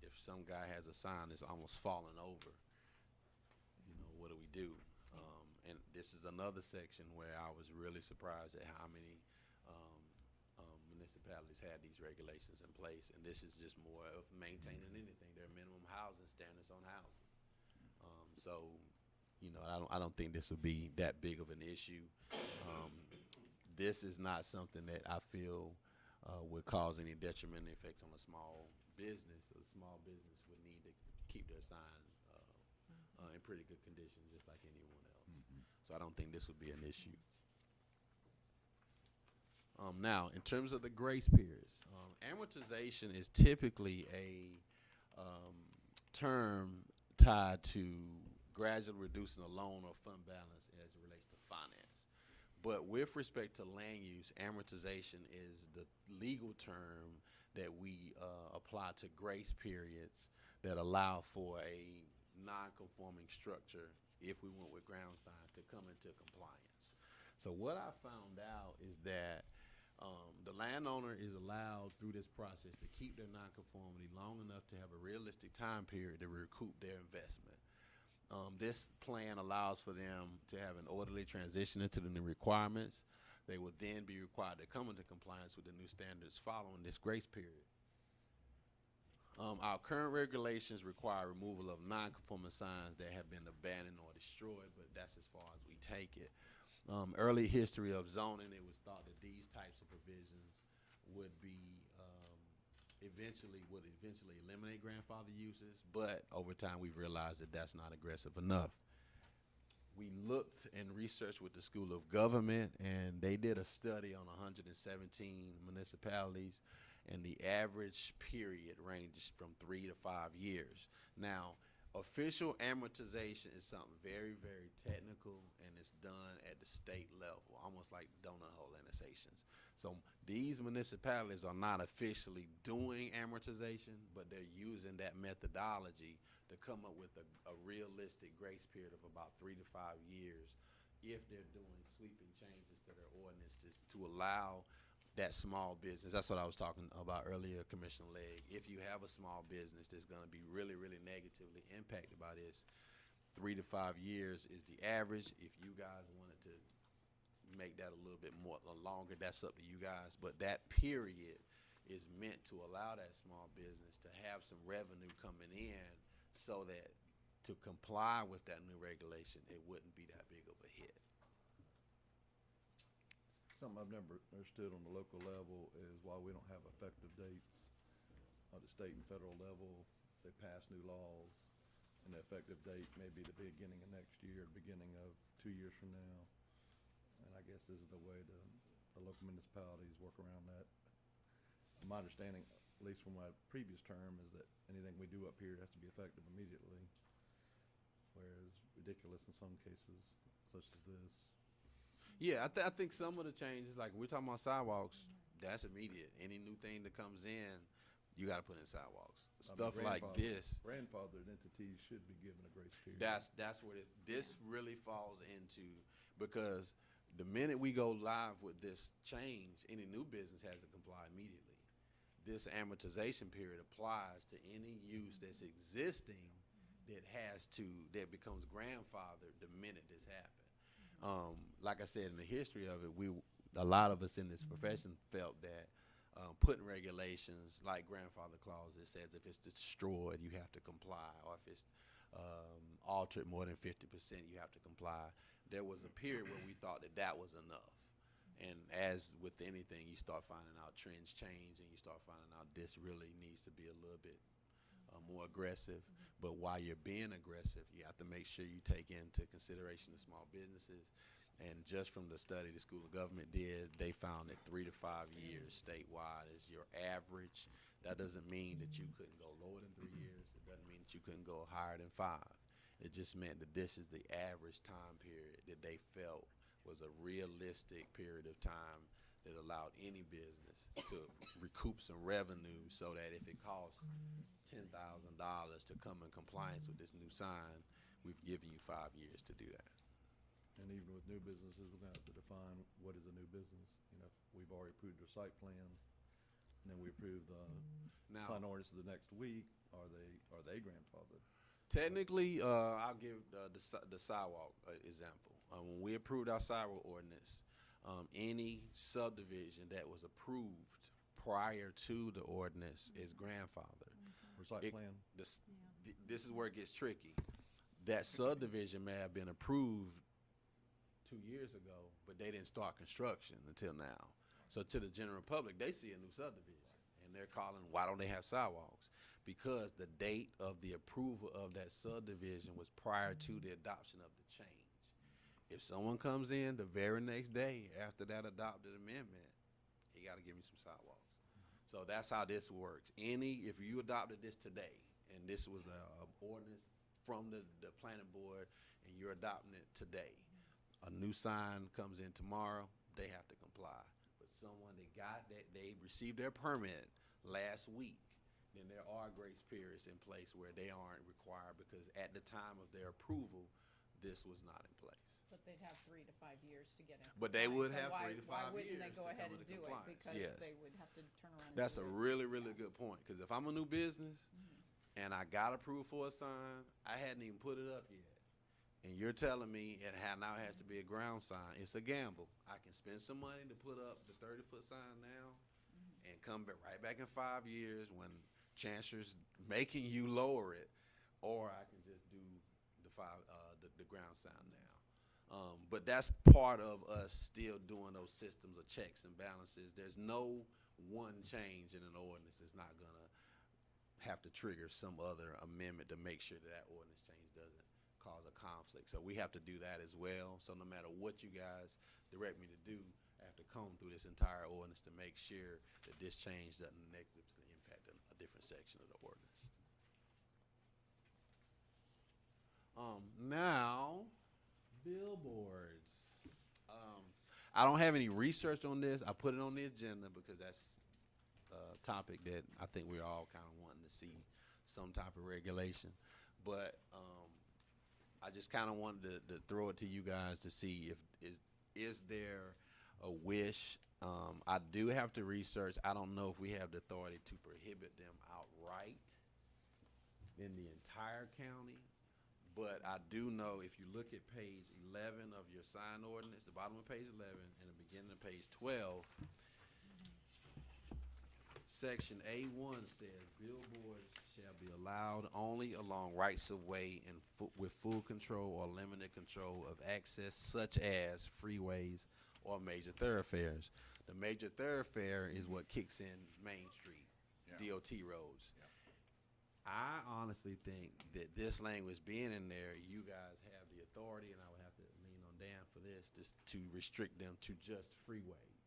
if some guy has a sign that's almost falling over, you know, what do? And this is another section where I was really surprised at how many municipalities had these regulations in place, and this is just more of maintaining anything. There are minimum housing standards on houses. So, you know, I don't think this would be that big of an issue. This is not something that I feel would cause any detrimental effects on a small business. A small business would need to keep their sign in pretty good condition, just like anyone else. So I don't think this would be an issue. Now, in terms of the grace periods, amortization is typically a term tied to gradually reducing a loan or fund balance as it relates to finance. But with respect to land use, amortization is the legal term that we apply to grace periods that allow for a non-conforming structure, if we went with ground signs, to come into compliance. So what I found out is that the landowner is allowed through this process to keep their nonconformity long enough to have a realistic time period to recoup their investment. This plan allows for them to have an orderly transition into the new requirements. They will then be required to come into compliance with the new standards following this grace period. Our current regulations require removal of non-conforming signs that have been abandoned or destroyed, but that's as far as we take it. Early history of zoning, it was thought that these types of provisions would be eventually eliminate grandfather uses, but over time we've realized that that's not aggressive enough. We looked and researched with the School of Government, and they did a study on 117 municipalities, and the average period ranges from 3 to 5 years. Now, official amortization is something very, very technical, and it's done at the state level, almost like donut hole annexations. So these municipalities are not officially doing amortization, but they're using that methodology to come up with a realistic grace period of about 3 to 5 years if they're doing sweeping changes to their ordinances to allow that small business. That's what I was talking about earlier, Commissioner Legg. If you have a small business that's going to be really, really negatively impacted by this, 3 to 5 years is the average. If you guys wanted to make that a little bit more longer, that's up to you guys. But that period is meant to allow that small business to have some revenue coming in so that to comply with that new regulation, it wouldn't be that big of a hit.
Something I've never understood on the local level is why we don't have effective dates at the state and federal level. They pass new laws, and the effective date may be the beginning of next year, beginning of 2 years from now. And I guess this is the way the local municipalities work around that. My understanding, at least from my previous term, is that anything we do up here has to be effective immediately, whereas ridiculous in some cases, such as this.
Yeah, I think some of the changes, like we're talking about sidewalks, that's immediate. Any new thing that comes in, you got to put in sidewalks. Stuff like this.
Grandfathered entities should be given a grace period.
That's what this really falls into, because the minute we go live with this change, any new business has to comply immediately. This amortization period applies to any use that's existing that becomes grandfathered the minute this happened. Like I said, in the history of it, a lot of us in this profession felt that putting regulations like grandfather clause that says if it's destroyed, you have to comply, or if it's altered more than 50%, you have to comply. There was a period where we thought that that was enough. And as with anything, you start finding out trends change, and you start finding out this really needs to be a little bit more aggressive. But while you're being aggressive, you have to make sure you take into consideration the small businesses. And just from the study the School of Government did, they found that 3 to 5 years statewide is your average. That doesn't mean that you couldn't go lower than 3 years. It doesn't mean that you couldn't go higher than 5. It just meant that this is the average time period that they felt was a realistic period of time that allowed any business to recoup some revenue, so that if it costs $10,000 to come in compliance with this new sign, we've given you 5 years to do that.
And even with new businesses, we're gonna have to define what is a new business. You know, we've already approved their site plan, and then we approve the sign ordinance the next week. Are they grandfathered?
Technically, I'll give the sidewalk example. When we approved our sidewalk ordinance, any subdivision that was approved prior to the ordinance is grandfathered.
Or site plan?
This is where it gets tricky. That subdivision may have been approved 2 years ago, but they didn't start construction until now. So to the general public, they see a new subdivision, and they're calling, why don't they have sidewalks? Because the date of the approval of that subdivision was prior to the adoption of the change. If someone comes in the very next day after that adopted amendment, he got to give me some sidewalks. So that's how this works. If you adopted this today, and this was a ordinance from the planning board, and you're adopting it today, a new sign comes in tomorrow, they have to comply. But someone they received their permit last week, then there are grace periods in place where they aren't required, because at the time of their approval, this was not in place.
But they'd have 3 to 5 years to get in.
But they would have
compliance.
3 to 5
Why wouldn't they
years
go
to
ahead
come
and
into
do it?
compliance.
Because
Yes.
they would have to turn around and
That's
do
a
it.
really, really good point. Because if I'm a new business and I got approved for a sign, I hadn't even put it up yet, and you're telling me it now has to be a ground sign, it's a gamble. I can spend some money to put up the 30-foot sign now and come right back in 5 years when Chancellor's making you lower it, or I can just do the ground sign now. But that's part of us still doing those systems of checks and balances. There's no one change in an ordinance is not going to have to trigger some other amendment to make sure that ordinance change doesn't cause a conflict. So we have to do that as well. So no matter what you guys direct me to do, I have to comb through this entire ordinance to make sure that this change doesn't negatively impact a different section of the ordinance. Now, billboards. I don't have any research on this. I put it on the agenda because that's a topic that I think we're all kind of wanting to see some type of regulation. But I just kind of wanted to throw it to you guys to see is there a wish. I do have to research. I don't know if we have the authority to prohibit them outright in the entire county. But I do know if you look at page 11 of your sign ordinance, the bottom of page 11 and the beginning of page 12, section A1 says billboards shall be allowed only along rights of way and with full control or limited control of access, such as freeways or major thoroughfares. The major thoroughfare is what kicks in Main Street, DOT roads. I honestly think that this language being in there, you guys have the authority, and I would have to lean on Dan for this, just to restrict them to just freeways,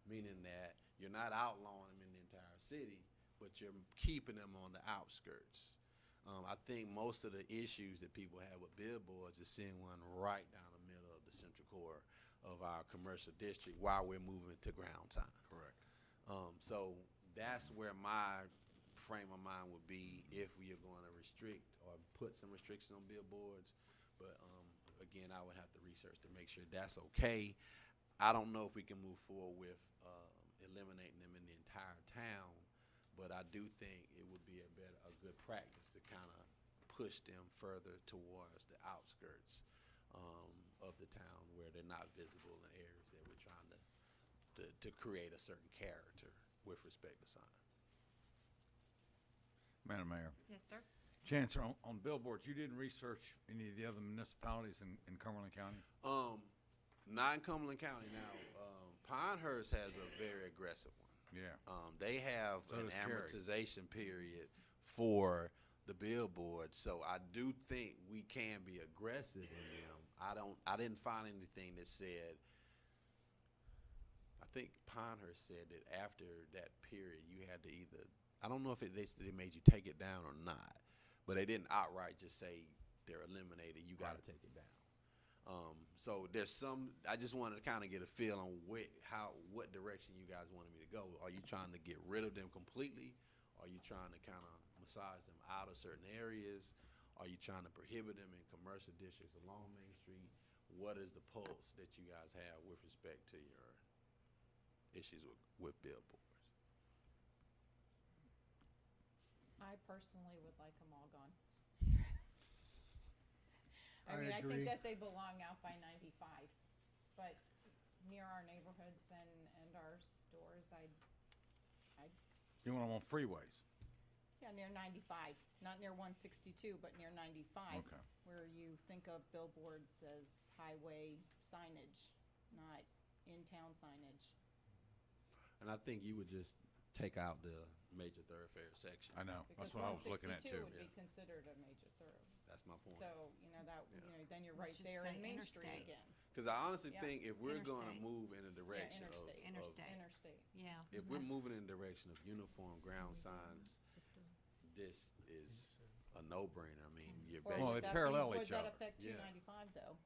meaning that you're not outlawing them in the entire city, but you're keeping them on the outskirts. I think most of the issues that people have with billboards is seeing one right down the middle of the central core of our commercial district while we're moving to ground time.
Correct.
So that's where my frame of mind would be if we are going to restrict or put some restrictions on billboards. But again, I would have to research to make sure that's okay. I don't know if we can move forward with eliminating them in the entire town, but I do think it would be a good practice to kind of push them further towards the outskirts of the town where they're not visible in areas that we're trying to to create a certain character with respect to signs.
Madam Mayor.
Yes, sir.
Chancellor, on billboards, you didn't research any of the other municipalities in Cumberland County?
Not in Cumberland County now. Pinehurst has a very aggressive one.
Yeah.
They have
So
an
does Cary.
amortization period for the billboard, so I do think we can be aggressive in them. I didn't find anything that said. I think Pinehurst said that after that period, you had to either. I don't know if they made you take it down or not, but they didn't outright just say they're eliminated. You got to take it down. So there's some. I just wanted to kind of get a feel on what direction you guys wanted me to go. Are you trying to get rid of them completely? Are you trying to kind of massage them out of certain areas? Are you trying to prohibit them in commercial districts along Main Street? What is the pulse that you guys have with respect to your issues with billboards?
I personally would like them all gone.
I
I mean, I
agree.
think that they belong out by 95, but near our neighborhoods and our stores,
You want them on freeways?
yeah, near 95, not near 162, but near 95,
Okay.
where you think of billboards as highway signage, not in-town signage.
And I think you would just take out the major thoroughfare section.
I know.
Because
That's what I was looking at
162
too.
would be considered a major thorough.
That's my point.
So, then you're right
Just
there
say
in Main Street
interstate.
again.
Because I honestly
Yeah.
think if we're going to
Interstate.
move in a direction of,
interstate.
Interstate.
Interstate.
Yeah.
if we're moving in the direction of uniform ground signs,
Just a-
this is a no-brainer. I mean, you're
Or
Well,
would
they
basically,
that
parallel
would
each
that
other.
affect
Yeah.
295 though?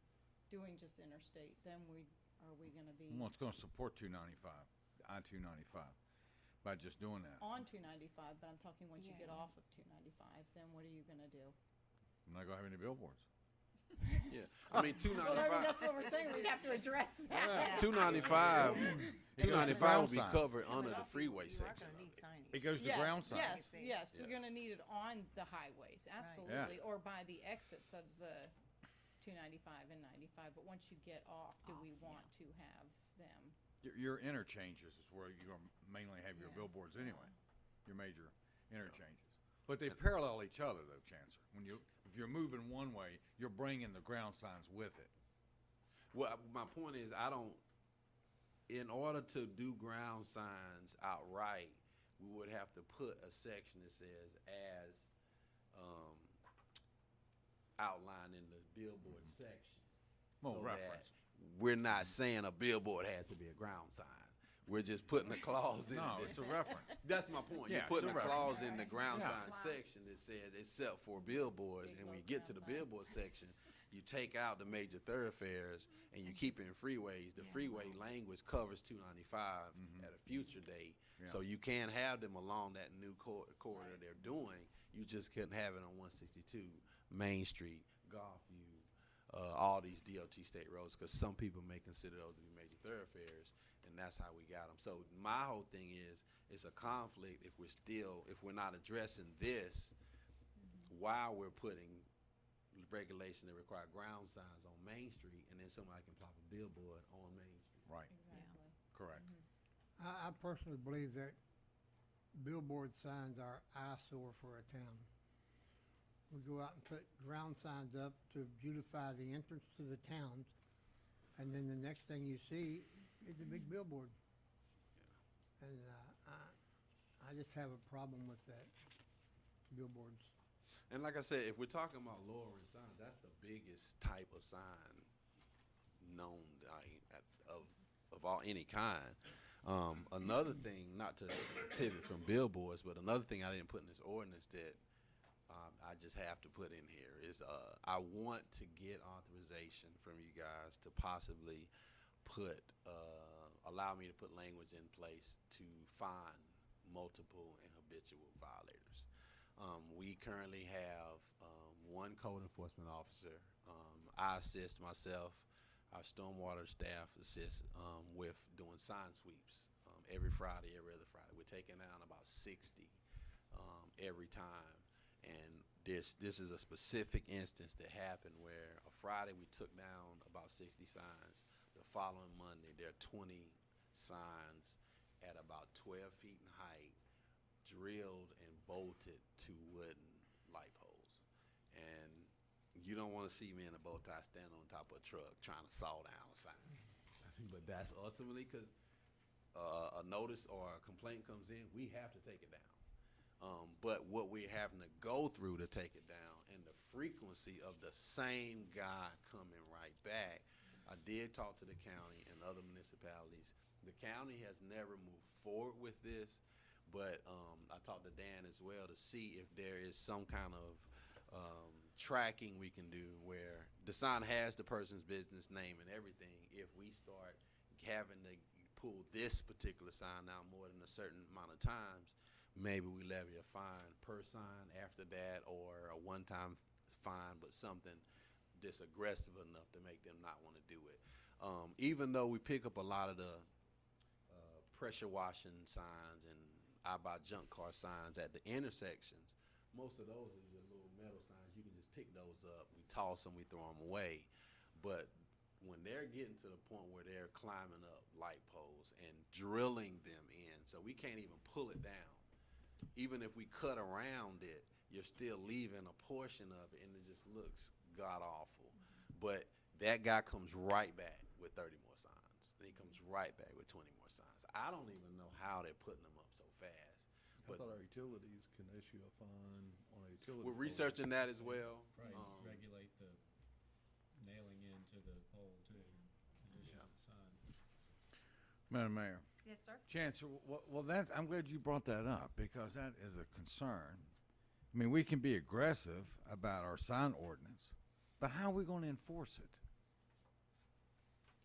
Doing just interstate, then are we gonna be
Well, it's going to support 295, I-295, by just doing that.
on 295, but I'm talking once you get
Yeah.
off of 295, then what are you gonna do?
I'm not going to have any billboards.
yeah. I mean,
Well, I mean,
295,
that's what we're saying, we'd have to address that.
295,
It goes to
295
ground
will be
signs.
covered under the freeway section.
It goes to ground signs.
Yes, yes, you're
Yeah.
gonna need it on the highways, absolutely, or by the exits of the 295 and 95, but once you get off, do we want to have them?
Your interchanges is where you're going to mainly have your
Yeah.
billboards anyway, your major interchanges. But they parallel each other though, Chancellor. If you're moving one way, you're bringing the ground signs with it.
Well, my point is, in order to do ground signs outright, we would have to put a section that says as outlined in the billboard section.
Well,
so
reference.
that we're not saying a billboard has to be a ground sign. We're just putting a clause in
No,
it.
it's a reference.
That's my point.
Yeah,
You're putting
it's
a
a
clause in the ground
Yeah.
sign section that says except for billboards,
Big
and when you
low
get to the
ground sign.
billboard section, you take out the major thoroughfares and you keep it in freeways. The freeway language covers 295 at a future date,
Yeah.
so you can have them along that new corridor they're doing. You just couldn't have it on 162, Main Street, Golfview, all these DOT state roads, because some people may consider those to be major thoroughfares, and that's how we got them. So my whole thing is, it's a conflict if we're not addressing this while we're putting regulation that require ground signs on Main Street, and then somebody can plop a billboard on Main Street.
Right,
Exactly.
correct.
I personally believe that billboard signs are eyesore for a town. We go out and put ground signs up to beautify the entrance to the towns, and then the next thing you see is a big billboard. And I just have a problem with that, billboards.
And like I said, if we're talking about lowering signs, that's the biggest type of sign known of any kind. Another thing, not to pivot from billboards, but another thing I didn't put in this ordinance that I just have to put in here is I want to get authorization from you guys to possibly allow me to put language in place to fine multiple and habitual violators. We currently have one code enforcement officer. I assist myself. Our stormwater staff assists with doing sign sweeps every Friday, every other Friday. We're taking down about 60 every time. And this is a specific instance that happened where a Friday we took down about 60 signs. The following Monday, there are 20 signs at about 12 feet in height, drilled and bolted to wooden light poles. And you don't want to see me in a bow tie standing on top of a truck trying to saw down a sign. But that's ultimately because a notice or a complaint comes in, we have to take it down. But what we're having to go through to take it down and the frequency of the same guy coming right back. I did talk to the county and other municipalities. The county has never moved forward with this, but I talked to Dan as well to see if there is some kind of tracking we can do where the sign has the person's business name and everything. If we start having to pull this particular sign out more than a certain amount of times, maybe we levy a fine per sign after that, or a one-time fine, but something that's aggressive enough to make them not want to do it. Even though we pick up a lot of the pressure washing signs and I buy junk car signs at the intersections, most of those are your little metal signs. You can just pick those up. We toss them, we throw them away. But when they're getting to the point where they're climbing up light poles and drilling them in, so we can't even pull it down. Even if we cut around it, you're still leaving a portion of it, and it just looks god-awful. But that guy comes right back with 30 more signs, and he comes right back with 20 more signs. I don't even know how they're putting them up so fast.
I thought our utilities can issue a fine on a utility.
We're
pole.
researching that as well.
Probably regulate the nailing into the pole too, in addition to the sign.
Madam Mayor.
Yes, sir.
Chancellor, well, that's, I'm glad you brought that up because that is a concern. I mean, we can be aggressive about our sign ordinance, but how are we going to enforce it?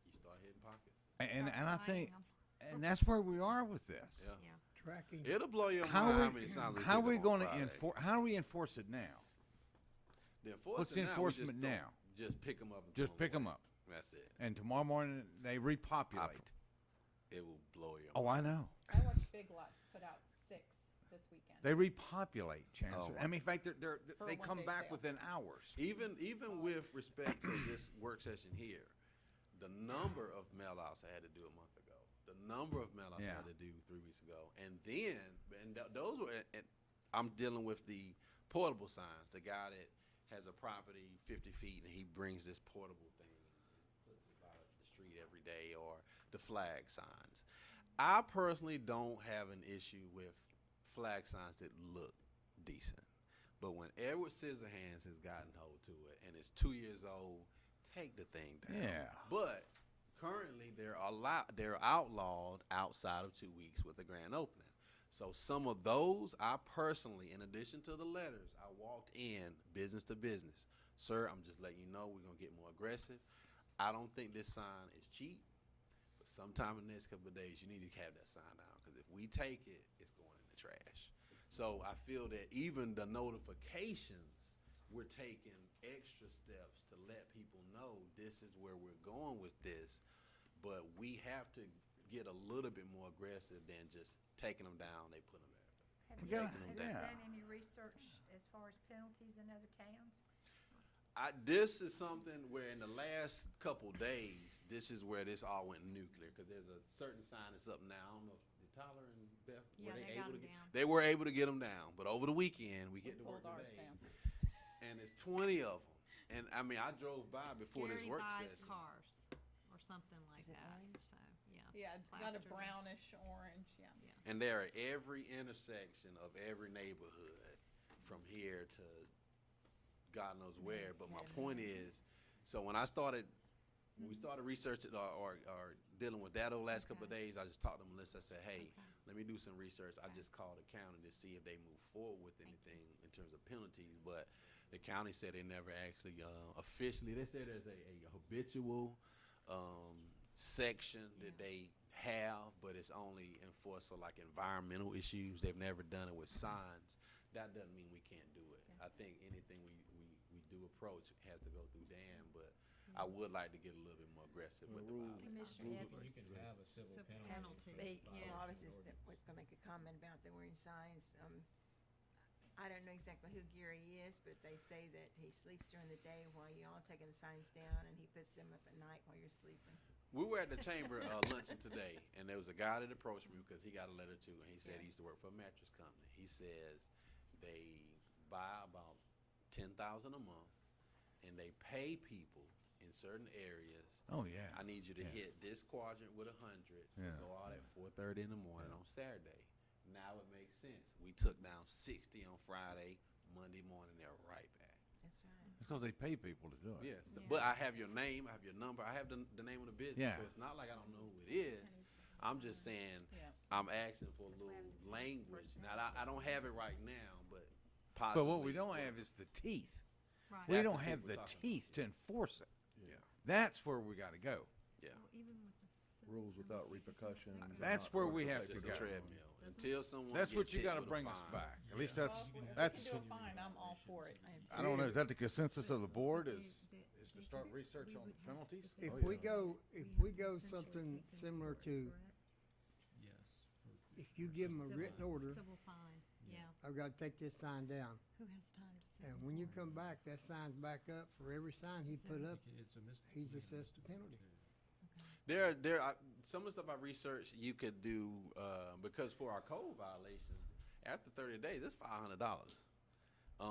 You start hitting pockets.
And
Start
I
finding
think,
'em.
and that's where we are with this.
Yeah.
Yeah.
Tracking.
It'll blow your
How
mind
are
how
we,
many signs we
how are
pick
we
up on
going to
Friday.
enforce? How do we enforce it now?
The
What's the
enforcement
enforcement
now?
now?
Just pick them up. And
Just
throw 'em
pick 'em
away.
up.
That's it.
And tomorrow morning they repopulate.
It will blow your
Oh,
mind.
I know.
I watched Big Lots put out 6 this weekend.
They repopulate, Chancellor.
Oh,
I mean, in fact,
For
they
a
come
one-day
back
sale.
within hours.
Even with respect to this work session here, the number of mail-outs I had to do a month ago, the number of mail-outs I
Yeah.
had to do 3 weeks ago, and then those were. And I'm dealing with the portable signs. The guy that has a property 50 feet and he brings this portable thing and puts it out the street every day, or the flag signs. I personally don't have an issue with flag signs that look decent. But when Edward Scissorhands has gotten hold to it and it's 2 years old, take the thing down.
Yeah.
But currently they're outlawed outside of 2 weeks with the grand opening. So some of those, I personally, in addition to the letters, I walked in business to business. Sir, I'm just letting you know we're going to get more aggressive. I don't think this sign is cheap, but sometime in the next couple of days, you need to have that sign down, because if we take it, it's going in the trash. So I feel that even the notifications, we're taking extra steps to let people know this is where we're going with this, but we have to get a little bit more aggressive than just taking them down, they put them there.
Have
We
you,
gotta-
have you
yeah.
done any research as far as penalties in other towns?
This is something where in the last couple days, this is where this all went nuclear, because there's a certain sign that's up now. I don't know if did Tyler and Beth,
Yeah,
were
they
they
got
able to
'em
get,
down.
they were able to get them down, but over the weekend, we get to work
pulled ours
today,
down.
and it's 20 of them. And I mean, I drove by before this
Gary
work
buys
session.
cars or something like
Is it
that.
orange?
So yeah.
Yeah, got a
Plaster.
brownish orange, yeah.
And they're at every intersection of every neighborhood from here to God knows where. But my point is, so when we started researching or dealing with that over the last couple of days, I just talked to Melissa. I said, hey, let me do some research. I just called the county to see if they move forward with anything in terms of penalties. But the county said they never actually officially, they said there's a habitual section that they have, but it's only enforced for like environmental issues. They've never done it with signs. That doesn't mean we can't do it. I think anything we do approach has to go through Dan, but I would like to get a little bit more aggressive with the violence.
Commissioner
You
Edwards
can have a civil
Civil
penalty.
has to
penalty.
speak.
Yeah.
Well, I was just was gonna make a comment about the wearing signs. I don't know exactly who Gary is, but they say that he sleeps during the day while you all taking the signs down, and he puts them up at night while you're sleeping.
We were at the chamber luncheon today, and there was a guy that approached me because he got a letter too, and he said he used to work for a mattress company. He says they buy about 10,000 a month, and they pay people in certain areas.
Oh, yeah.
I need you to
Yeah.
hit this quadrant with 100.
Yeah.
Go out at 4:30 in the morning on Saturday. Now it makes sense. We took down 60 on Friday. Monday morning, they're right back.
That's right.
It's because they pay people to do it.
Yes, but I have your name, I have your number, I have the name of the business,
Yeah.
so it's not like I don't know who it is. I'm just saying,
Yeah.
I'm asking for a little language. Now, I don't have it right now, but
But
possibly.
what we don't have is the teeth.
Right.
We
That's
don't
the
have
teeth
the
we're talking
teeth to enforce it.
Yeah,
That's where we got to go.
yeah.
Well, even with the civil
Rules without
penalties,
repercussions. and
That's
not
where
worth
we
the
have
It's
to
just
go.
a treadmill. Until someone
That's what
gets
you
hit
got to
with a
bring us
fine.
back. At least
Well,
that's,
if we
that's,
can do a fine, I'm all for it.
I don't know, is that the consensus of the board is
They-
to
they
start
could-
research
we
on
would
the
have-
penalties?
If
Oh,
we
yeah.
go, if
have
we
to
go
essentially
something
take them
similar
for it,
to,
correct?
Yes.
if you give them a
Civil-
written order,
Civil fine, yeah.
I've got to take this sign down.
Who has time to sit?
And when you come back, that sign's back up. For every sign he put up,
It's a
he's assessed a penalty.
Some of the stuff I researched, you could do, because for our code violations, after 30 days, it's $500.
You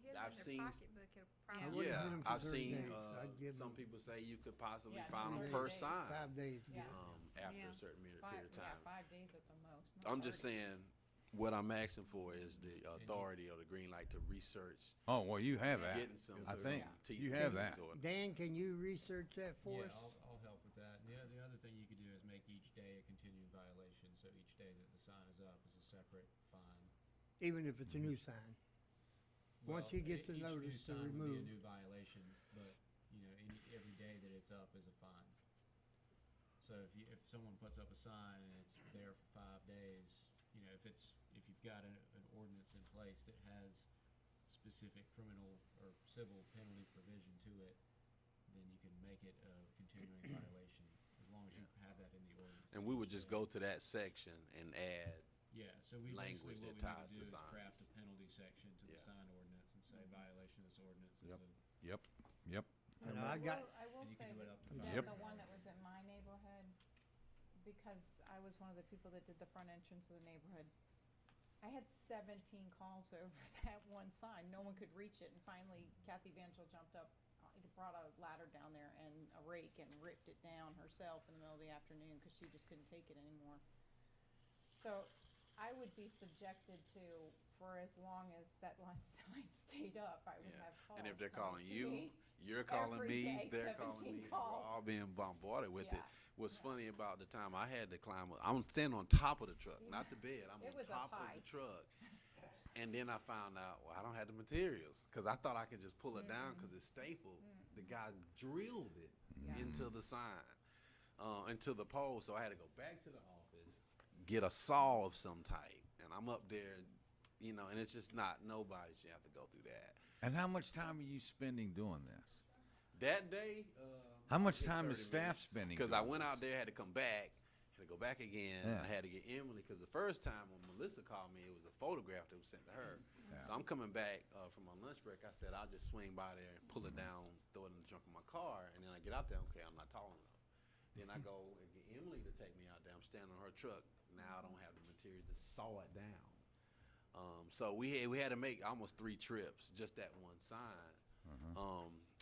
hit 'em
I've
in their
seen,
pocketbook, it'll
I
probably.
wouldn't
yeah,
hit 'em for
I've
30
seen,
days. I'd give
some
'em-
people say you could possibly
Yeah,
fine them
30
per
days.
sign,
5 days.
Yeah.
after
Yeah.
a certain period of time.
5 days at the most. not
I'm just
30.
saying, what I'm asking for is the authority or the green light to research
Oh, well, you have that.
getting some.
I think
teeth
you
to
have
these
that.
ordinances.
Dan, can you research that for
Yeah,
us?
I'll help with that. And the other thing you could do is make each day a continuing violation, so each day that the sign is up is a separate fine.
Even if it's a new sign? Once
Well,
he gets the
each new
notice to
sign would be
remove.
a new violation, but, every day that it's up is a fine. So if someone puts up a sign and it's there for 5 days, if you've got an ordinance in place that has specific criminal or civil penalty provision to it, then you can make it a continuing violation, as long as you have that in the ordinance.
And we would just go to that section and add,
Yeah, so we
language
basically,
that
what we
ties
need to
to
do is
signs.
craft a penalty section to the
Yeah.
sign ordinance and say violation of this ordinance is
Yep.
a.
Yep, yep.
And I got,
I will
And you
say
can do it
that
up to
that
Yep.
the one that was in my neighborhood, because I was one of the people that did the front entrance of the neighborhood, I had 17 calls over that one sign. No one could reach it. And finally, Kathy Vangel jumped up, brought a ladder down there and a rake and ripped it down herself in the middle of the afternoon because she just couldn't take it anymore. So I would be subjected to, for as long as that last sign stayed up, I would
yeah.
have calls
And if they're
coming
calling
to
you,
me.
you're calling
every
me,
day,
they're calling
17
me, we're
calls.
all being bombarded with it.
Yeah.
What's
Yeah.
funny about the time I had to climb up, I'm standing on top of the truck, not the bed, I'm
It
on
was
top
up
of
high.
the truck. And then I found out, well, I don't have the materials, because I thought I could just pull it down because it's stapled. The guy drilled it
Yeah.
into the sign, into the pole, so I had to go back to the office, get a saw of some type, and I'm up there, and it's just not, nobody should have to go through that.
And how much time are you spending doing this?
That day,
How much time is staff spending
Because I
doing
went
this?
out there, had to come back, had to go back again.
Yeah.
I had to get Emily because the first time when Melissa called me, it was a photograph that was sent to her.
Yeah.
So I'm coming back from my lunch break. I said I'll just swing by there and pull it down, throw it in the trunk of my car, and then I get out there. Okay, I'm not tall enough. Then I go and get Emily to take me out there. I'm standing on her truck. Now I don't have the materials to saw it down. So we had to make almost 3 trips, just that one sign.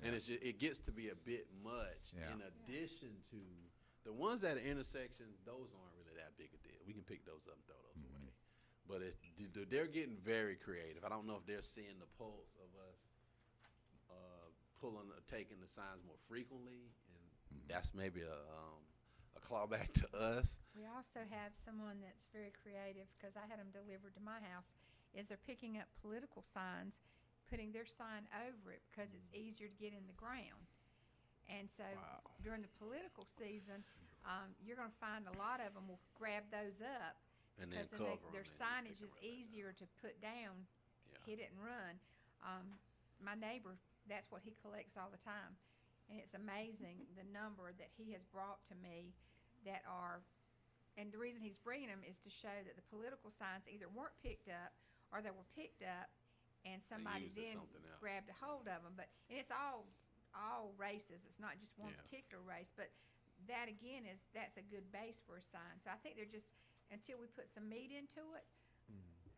And it gets to be a bit much.
Yeah.
In addition to the ones at an intersection, those aren't really that big a deal. We can pick those up and throw those away. But they're getting very creative. I don't know if they're seeing the pulse of us taking the signs more frequently, and that's maybe a clawback to us.
We also have someone that's very creative, because I had them delivered to my house, is they're picking up political signs, putting their sign over it because it's easier to get in the ground. And so during the political season, you're gonna find a lot of them will grab those up
And then
because
cover 'em
their
and
signage
stick
is
'em right back
easier to put down,
Yeah.
hit it and run. My neighbor, that's what he collects all the time. And it's amazing the number that he has brought to me that are, and the reason he's bringing them is to show that the political signs either weren't picked up or they were picked up and somebody
used as
then
something else.
grabbed a hold of them. And it's all races. It's not just one
Yeah.
particular race, but that again that's a good base for a sign. So I think they're just, until we put some meat into it,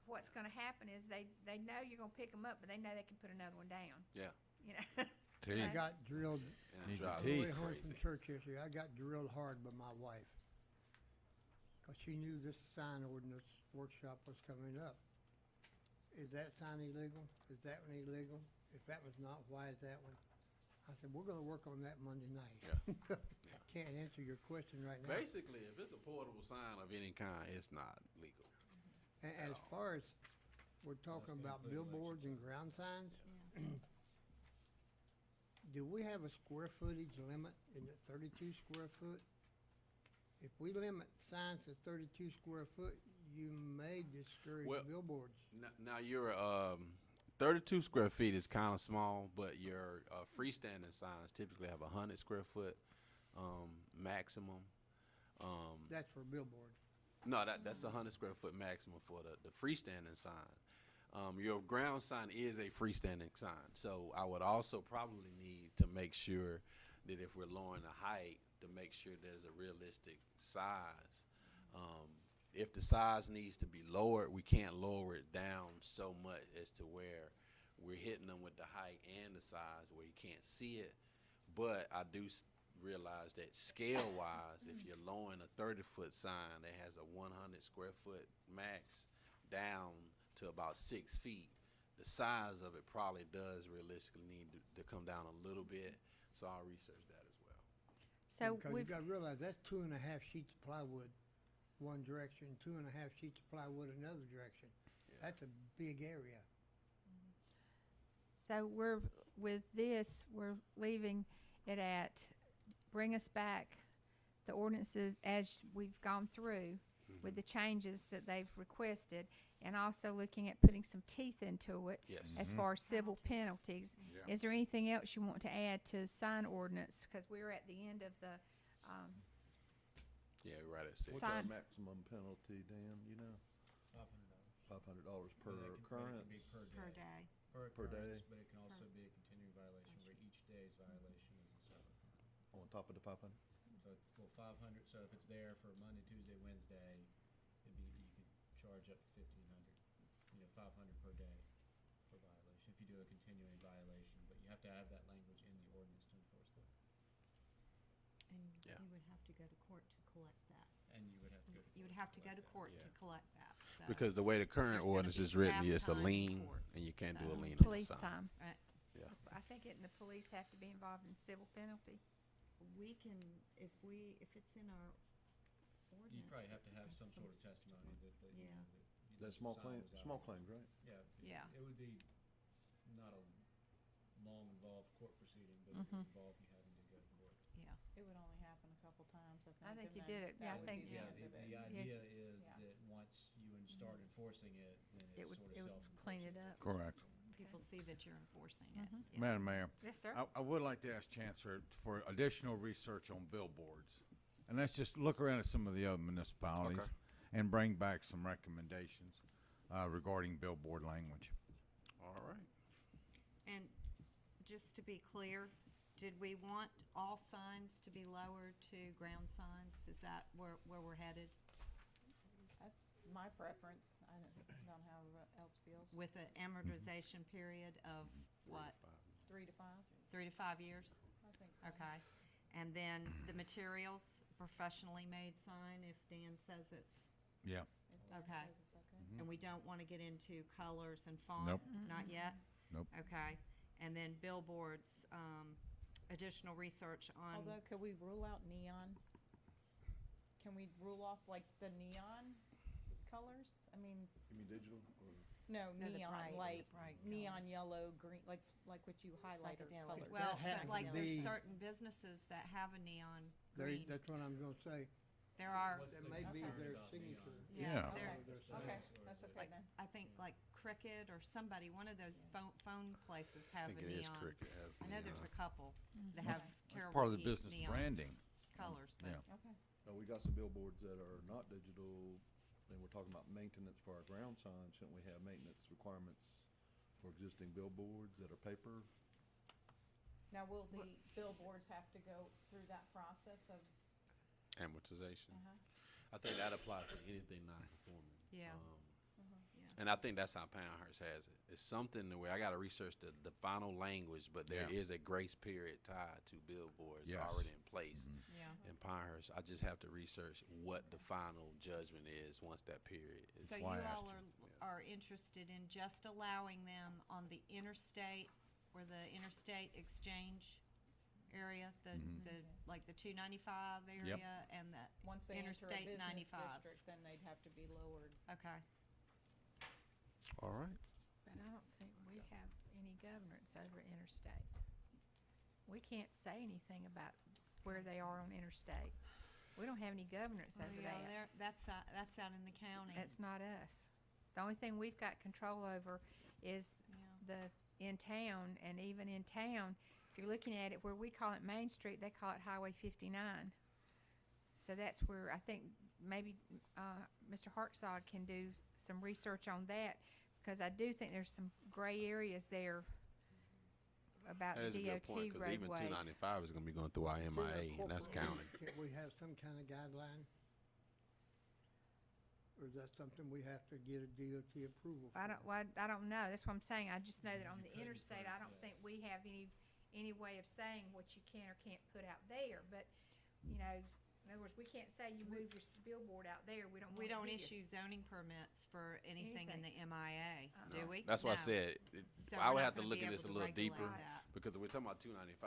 what's gonna happen is they know you're gonna pick them up, but they know they can put another one down,
Yeah.
you know?
I
Teeth.
got drilled
And
Need
it
your
drives
on the
me
way home from
crazy.
church yesterday. I got drilled hard by my wife. Cause she knew this sign ordinance workshop was coming up. Is that sign illegal? Is that one illegal? If that was not, why is that one? I said, we're gonna work on that Monday night.
Yeah.
Can't answer your question right now.
Basically, if it's a portable sign of any kind, it's not legal.
And as far as we're talking
gonna
about
include
billboards and
election
ground signs, do we have a square footage limit in the 32 square foot? If we limit signs to 32 square foot, you may discourage
Well-
billboards.
Now your 32 square feet is kind of small, but your freestanding signs typically have 100 square foot maximum.
That's for billboards.
No, that's 100 square foot maximum for the freestanding sign. Your ground sign is a freestanding sign, so I would also probably need to make sure that if we're lowering the height, to make sure there's a realistic size. If the size needs to be lowered, we can't lower it down so much as to where we're hitting them with the height and the size where you can't see it. But I do realize that scale-wise, if you're lowering a 30-foot sign that has a 100 square foot max down to about 6 feet, the size of it probably does realistically need to come down a little bit. So I'll research that as well.
So
Because you
we've,
gotta realize, that's 2.5 sheets of plywood one direction, 2.5 sheets of plywood another direction. That's a big area.
so with this, we're leaving it at, bring us back the ordinances as we've gone through with the changes that they've requested, and also looking at putting some teeth into it
Yes.
as far as civil penalties.
Yeah.
Is there anything else you want to add to sign ordinance? Because we're at the end of the,
Yeah, right at 6.
What's our
Sign-
maximum penalty, Dan, you know?
$500.
$500 per
But it
occurrence?
can be per
Per
day.
day.
Per day?
occurrence, but it can also be a continuing violation where each day's violation is a separate fine.
On top of the 500?
So, 500, so if it's there for Monday, Tuesday, Wednesday, you could charge up to 1,500, 500 per day for violation, if you do a continuing violation, but you have to have that language in the ordinance to enforce that.
And
Yeah.
you would have to go to court to collect that.
And you would have to go to court.
You would have to go to court
Yeah.
to collect that, so.
Because the way the current
There's gonna
ordinance
be
is written,
staff
it's a
time in
lien,
court,
and you can't do a
so-
lien on the
police
sign.
time.
Right.
Yeah.
I think the police have to be involved in civil penalty.
We can, if it's in our ordinance.
You'd probably have to have some sort of testimony that,
Yeah.
That's small claims, right?
Yeah.
Yeah.
It would be not a long involved court proceeding, but it
Mhm.
would involve you having to go to court.
Yeah.
It would only happen a couple times, I think.
I think
and
you
then
did it.
that
Yeah, I
would
think-
be the
Yeah,
end of it.
the idea is
Yeah.
that once you start enforcing it, then
It
it's
would,
sort of
it would
self-enforcing.
clean it up.
Correct.
People see that you're enforcing it.
Mhm.
Yeah.
Madam Mayor,
Yes, sir.
I would like to ask Chancellor for additional research on billboards. And let's just look around at some of the other municipalities
Okay.
and bring back some recommendations regarding billboard language.
All right.
And just to be clear, did we want all signs to be lowered to ground signs? Is that where we're headed?
My preference, I don't know how everyone else feels,
With an amortization period of what,
3 to 5,
3 to 5 years?
I think so.
Okay. And then the materials, professionally made sign, if Dan says it's,
Yeah.
If Dan
Okay.
says it's okay.
and we don't want to get into colors and font?
Nope.
Not yet?
Nope.
Okay. And then billboards, additional research on.
Although, could we rule out neon? Can we rule off like the neon colors? I mean,
You mean digital or?
no,
No, the
neon,
bright-
like
the bright
neon,
colors.
yellow, green, like what you highlighter
Psychedelic.
colors.
Well,
That happened
but like
to
there's
be-
certain businesses that have a neon
There,
green.
that's what I'm gonna say.
There are,
What's
That
the
may be
concern
their
about
signature.
neon?
Yeah.
there-
Okay, that's okay
like,
then.
I think like Cricket or somebody, one of those phone places
I
have a
think it is
neon.
Cricket has
I know there's
neon.
a couple that
Okay.
have terrible
Part of the
neat
business
neon
branding.
colors, but
Yeah.
Okay.
No, we got some billboards that are not digital, and we're talking about maintenance for our ground signs. Shouldn't we have maintenance requirements for existing billboards that are paper?
Now, will the billboards have to go through that process of
Amortization.
Uh-huh.
I think that applies to anything non-conforming.
Yeah.
And I think that's how Pinehurst has it. It's something where I got to research the final language, but there
Yeah.
is a grace period tied to billboards
Yes.
already in place
Yeah.
in Pinehurst. I just have to research what the final judgment is once that period is.
So you
why I asked
all
you.
are interested in just allowing them on the interstate or the interstate exchange area, like the 295 area and the
Once they enter a
Interstate
business
95.
district, then they'd have to be lowered.
Okay.
All right.
But I don't think we have any governance over interstate. We can't say anything about where they are on interstate. We don't have any governance over that.
That's out in the county.
That's not us. The only thing we've got control over is the in town, and even in town, if you're looking at it where we call it Main Street, they call it Highway 59. So that's where I think maybe Mr. Hartzog can do some research on that, because I do think there's some gray areas there about
That is
the
a good
DOT
point, because even
roadways.
295 is going to be going through our MIA, and that's county.
Can't we have some kind of guideline? Or is that something we have to get a DOT approval for?
I don't know. That's what I'm saying. I just know that on the interstate, I don't think we have any way of saying what you can or can't put out there. But, you know, in other words, we can't say you move your billboard out there. We don't want
We
it
don't
here.
issue zoning permits for anything in the MIA, do we?
That's why I
No.
said,
So
I
we're
would
not
have to
gonna
look
be
at
able
this a
to
little
regulate
deeper,
that.
because we're talking about 295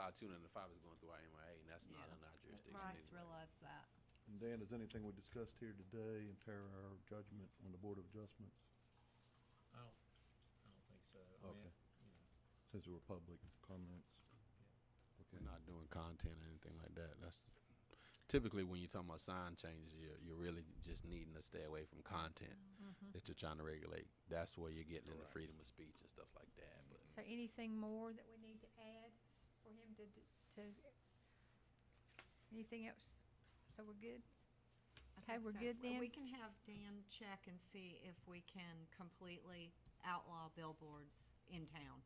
is going through our MIA, and that's not under our jurisdiction
Bryce
anyway.
realized that.
And Dan, does anything we discussed here today impair our judgment on the Board of Adjustments?
I don't think so. I mean,
Okay.
you know,
Since there were public comments? Okay.
We're not doing content or anything like that. That's typically when you're talking about sign changes, you're really just needing to stay away from content that you're trying to regulate. That's where you're getting into freedom of speech and stuff like that. But
So anything more that we need to add for him to anything else? So we're good?
I
Okay,
think
we're
so.
good
Well,
then?
We can have Dan check and see if we can completely outlaw billboards in town.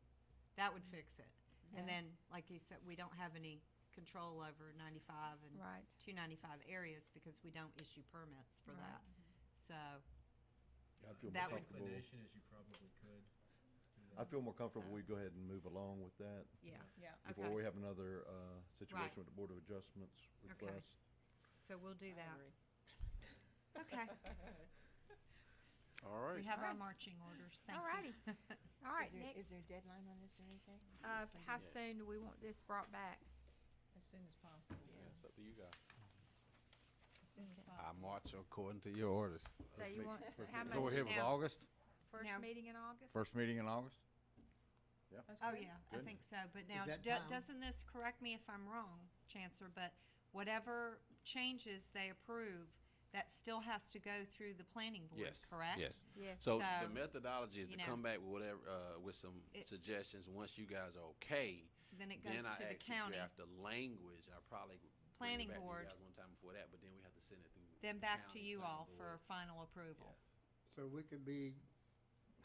That would fix it. And
Yeah.
then, like you said, we don't have any control over 95 and
Right.
295 areas because we don't issue permits for
Right.
that. So,
I'd feel more
That would-
comfortable,
inclination is you probably could. do that.
I'd feel more comfortable
So-
we'd go ahead and move along with that
yeah.
Yeah.
before
Okay.
we have another situation
Right.
with the Board of Adjustments request.
So we'll do
I
that.
agree.
Okay.
all right.
We have our
Alright.
marching orders. Thank
Alrighty.
you.
All right,
Is there
next,
a deadline on this or anything?
how soon do we want this brought back?
As soon as possible.
Yeah, it's up to you guys.
As soon as
I
possible.
march according to your orders.
So you want, how much?
Go ahead with
Now-
August,
First
Now-
meeting in August?
first meeting in August?
That's
Oh,
good.
yeah, I think so, but now,
that time?
doesn't this, correct me if I'm wrong, Chancellor, but whatever changes they approve, that still has to go through the planning board,
Yes,
correct?
yes.
Yes.
So
So,
the methodology is
you
to
know,
come back with whatever, with some
it-
suggestions. Once you guys are okay,
Then it goes
then I
to the
actually
county,
draft the language. I probably bring it
Planning
back to
board.
you guys one time before that, but then we have to send it through.
then
the
back to
county
you
planning
all for
board.
final approval.
So we could be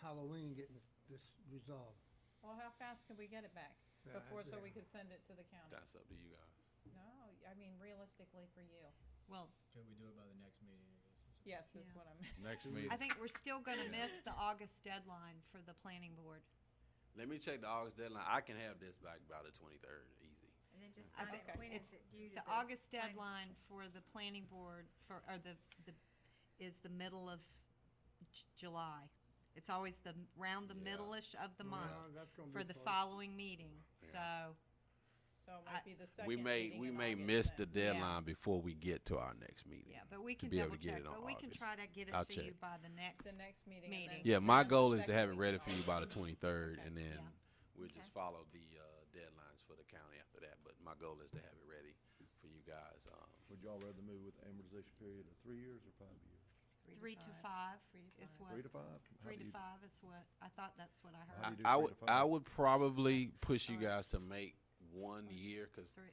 Halloween getting this resolved.
Well, how fast could we get it back
Yeah,
before, so
yeah.
we could send it to the county?
That's up to you guys.
No, I mean realistically for you.
Well,
Should we do it by the next meeting, I guess? is what-
Yes, is
Yeah.
what I meant.
Next meeting.
I think we're still gonna miss the August deadline for the planning board.
Let me check the August deadline. I can have this back by the 23rd, easy.
And then just
I
find
think
out when
it's
is it due to
The August
planning-
deadline for the planning board or is the middle of July. It's always round the
Yeah.
middle-ish of the month
Well, that's gonna
for
be
the
close.
following meeting, so,
So it might be the second
We may
meeting in August
miss
then.
the deadline before we get to our next meeting.
yeah, but we
To
can
be able to
double
get
check,
it on
but we can
August.
try to get it
I'll
to you
check.
by the next.
The next meeting.
Meeting.
And then,
Yeah,
and
my
then the
goal is to
second
have it
week
ready
in
for you by the
August.
23rd,
Okay.
and then
Yeah.
we'll just
Okay.
follow the deadlines for the county after that. But my goal is to have it ready for you guys.
Would y'all rather move with the amortization period of 3 years or 5 years?
3 to 5 is what.
3 to 5? How
3
do
to
you-
5 is what, I thought that's what I
How
heard.
do you
I
do
would
3 to 5?
I would probably push you
Alright.
guys to make 1 year, because
Three-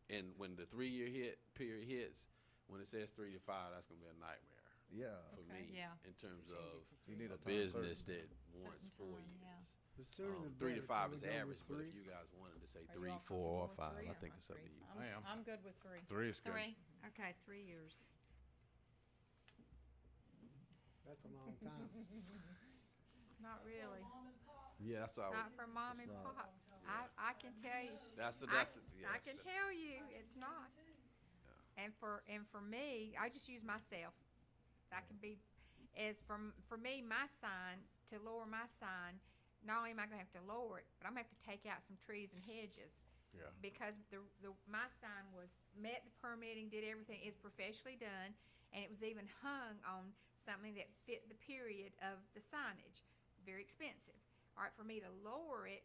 and when the 3-year period hits, when it says 3 to 5, that's gonna be a nightmare
Yeah,
for
Okay.
me
Yeah.
in terms of
you need
a
a time
business
certain.
that wants
Certain
4
time,
years.
yeah.
The sooner the
3 to
better.
5
Can
is
we go with
average, but if
three?
you guys wanted to say
Are you
3,
all
4, or
comfortable with
5, I
three?
think it's up to you.
I'm,
I am.
I'm good with 3.
3 is good.
3, Okay, 3 years.
That's a long time.
Not really.
Yeah, that's what I
Not for mom and
It's not.
pop. I can tell you.
that's yeah.
I can tell you, it's not. And for me, I just use myself. I can be, for me, my sign, to lower my sign, not only am I gonna have to lower it, but I'm gonna have to take out some trees and hedges.
Yeah.
Because my sign met the permitting, did everything, is professionally done, and it was even hung on something that fit the period of the signage. Very expensive. All right, for me to lower it,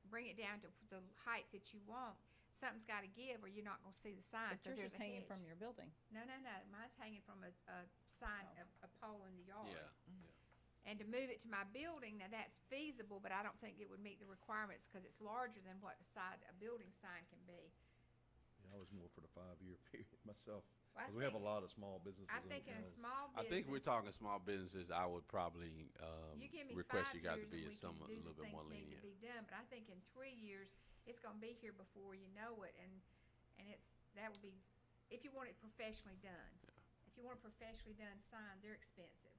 bring it down to the height that you want, something's gotta give or you're not gonna see the sign.
But yours
'cause
is
there's a
hanging
hedge.
from your building.
No, mine's hanging from a sign, a pole in the yard.
Yeah.
And to move it to my building, now that's feasible, but I don't think it would meet the requirements because it's larger than what a building sign can be.
Yeah, I was more for the 5-year period myself,
Well, I
'cause we have a
think-
lot of small businesses.
I
in
think in a
the county.
small
I
business.
think we're talking small businesses. I would probably
You give me
request
5
you guys to
years
be
and we
some
can
a
do
little
the
bit more
things need to
lenient.
be done, but I think in 3 years, it's gonna be here before you know it, and that would be, if you want it professionally done. If you want a professionally done sign, they're expensive.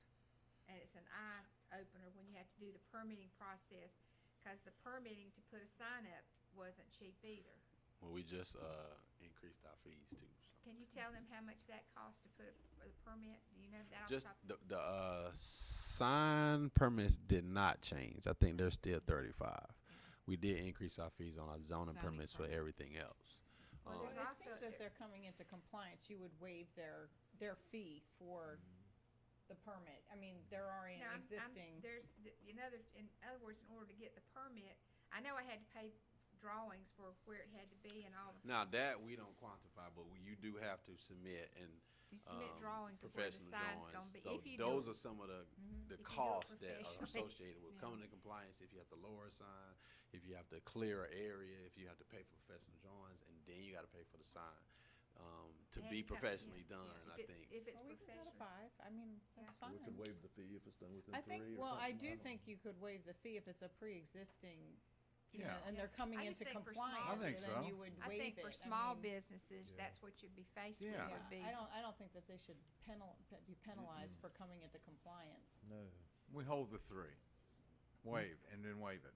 And it's an eye opener when you have to do the permitting process, cause the permitting to put a sign up wasn't cheap either.
Well, we just increased our fees too. So.
Can you tell them how much that costs to put a permit? Do you know that off
Just
the top?
the sign permits did not change. I think they're still 35. We did increase our fees on our zoning permits for everything else.
Well,
Well,
there's
it
also-
seems if they're coming into compliance, you would waive their fee for the permit. I mean, they're already
No,
an existing.
in other words, in order to get the permit, I know I had to pay drawings for where it had to be and all.
Now that we don't quantify, but you do have to submit and
You submit drawings of where the
professional
sign's
drawings.
gonna be.
So
If you do
those
it-
are some of the
If you do it
costs that are
professionally.
associated with coming to compliance. If you have to lower a sign, if you have to clear an area, if you have to pay for professional drawings, and then you got to pay for the sign to
And
be
you come-
professionally
yeah,
done.
yeah.
I think.
If it's
Well, we could go to
professional.
5. I mean, that's
Yeah.
fine.
We could waive the fee if it's done within
I
3
think,
or
well, I
something.
do
don't
think
know.
you could waive the fee if it's a pre-existing, you
Yeah.
know, and they're coming
I just
into
think for small
compliance,
I think
then
so.
you would
I
waive
think
it.
for small
mean,
businesses,
Yeah.
that's what you'd be faced with,
Yeah.
would be.
I don't think that they should be penalized for coming into compliance.
No.
We hold the 3. Waive, and then waive it,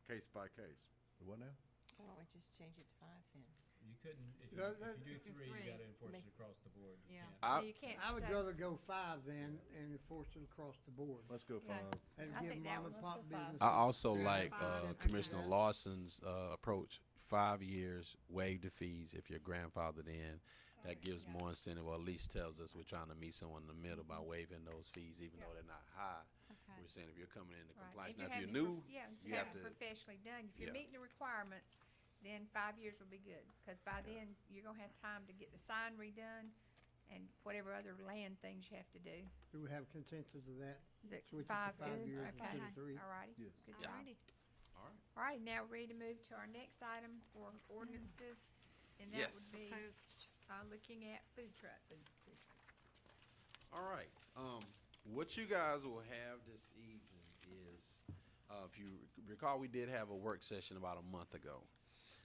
case by case.
What now?
Why don't we just change it to 5 then?
You couldn't, if
That-
you do 3,
three.
you gotta enforce
Make-
it across the board. You
Yeah.
can't.
You can't
I would
say-
rather go 5 then and enforce it across the board.
Let's go
Okay.
5.
And
I
give
think that
mom and
one-
pop
let's go 5.
businesses.
I also
their
like
5% to
Commissioner
that.
Lawson's approach. 5 years, waive the fees if you're grandfathered in. That gives more incentive, or at least tells us we're trying to meet someone in the middle by waiving those fees, even though they're not high.
Okay.
We're saying if you're coming into
Right.
compliance.
If
Now,
you're
if you're
having it
new,
yeah, if
you
you're
have
having it
to.
professionally done. If you're
Yeah.
meeting the requirements, then 5 years will be good. Because by then, you're gonna have time to get the sign redone and whatever other land things you have to do.
Do we have consensus of that?
Is it
Switch it to
5
5
good?
years
Okay.
instead of 3?
All righty.
Yeah.
Good job.
Alrighty.
All right.
All right, now we're ready to move to our next item for ordinances. And that
Yes.
would be
Proposed.
looking at food trucks.
All right. What you guys will have this evening is, if you recall, we did have a work session about a month ago.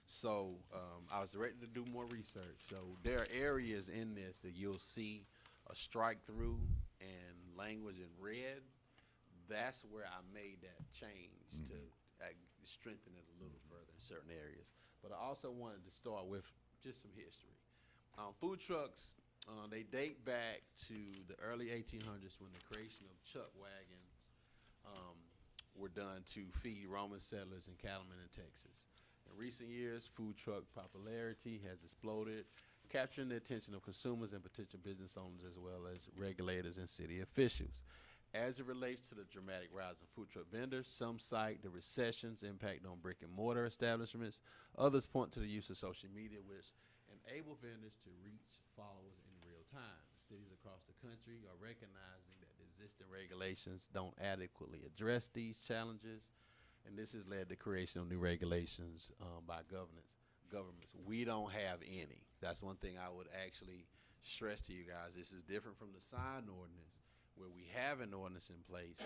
So I was directed to do more research. So there are areas in this that you'll see a strike through and language in red. That's where I made that change to strengthen it a little further in certain areas. But I also wanted to start with just some history. Food trucks, they date back to the early 1800s when the creation of chuck wagons were done to feed Roman settlers and cattlemen in Texas. In recent years, food truck popularity has exploded, capturing the attention of consumers and potential business owners as well as regulators and city officials. As it relates to the dramatic rise of food truck vendors, some cite the recession's impact on brick and mortar establishments. Others point to the use of social media, which enable vendors to reach followers in real time. Cities across the country are recognizing that the existing regulations don't adequately address these challenges, and this has led to creation of new regulations by governments. We don't have any. That's one thing I would actually stress to you guys. This is different from the sign ordinance, where we have an ordinance in place.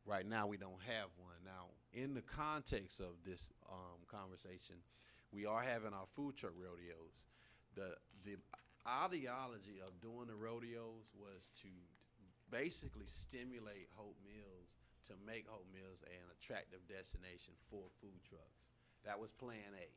Right now, we don't have one. Now, in the context of this conversation, we are having our food truck rodeos. ideology of doing the rodeos was to basically stimulate Hope Mills to make Hope Mills an attractive destination for food trucks. That was plan A.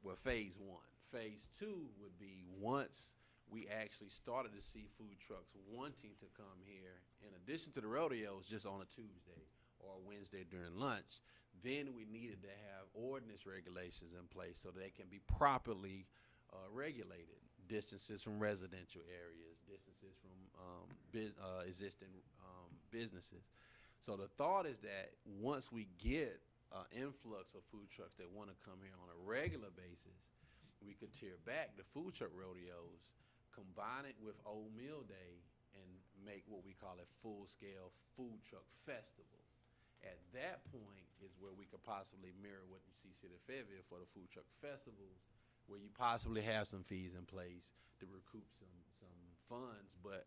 Well, phase one. Phase two would be once we actually started to see food trucks wanting to come here, in addition to the rodeos, just on a Tuesday or a Wednesday during lunch, then we needed to have ordinance regulations in place so they can be properly regulated. Distances from residential areas, distances from existing businesses. So the thought is that once we get an influx of food trucks that want to come here on a regular basis, we could tear back the food truck rodeos, combine it with Old Mill Day, and make what we call a full-scale food truck festival. At that point is where we could possibly mirror what you see City of Fayetteville for the food truck festivals, where you possibly have some fees in place to recoup some funds. But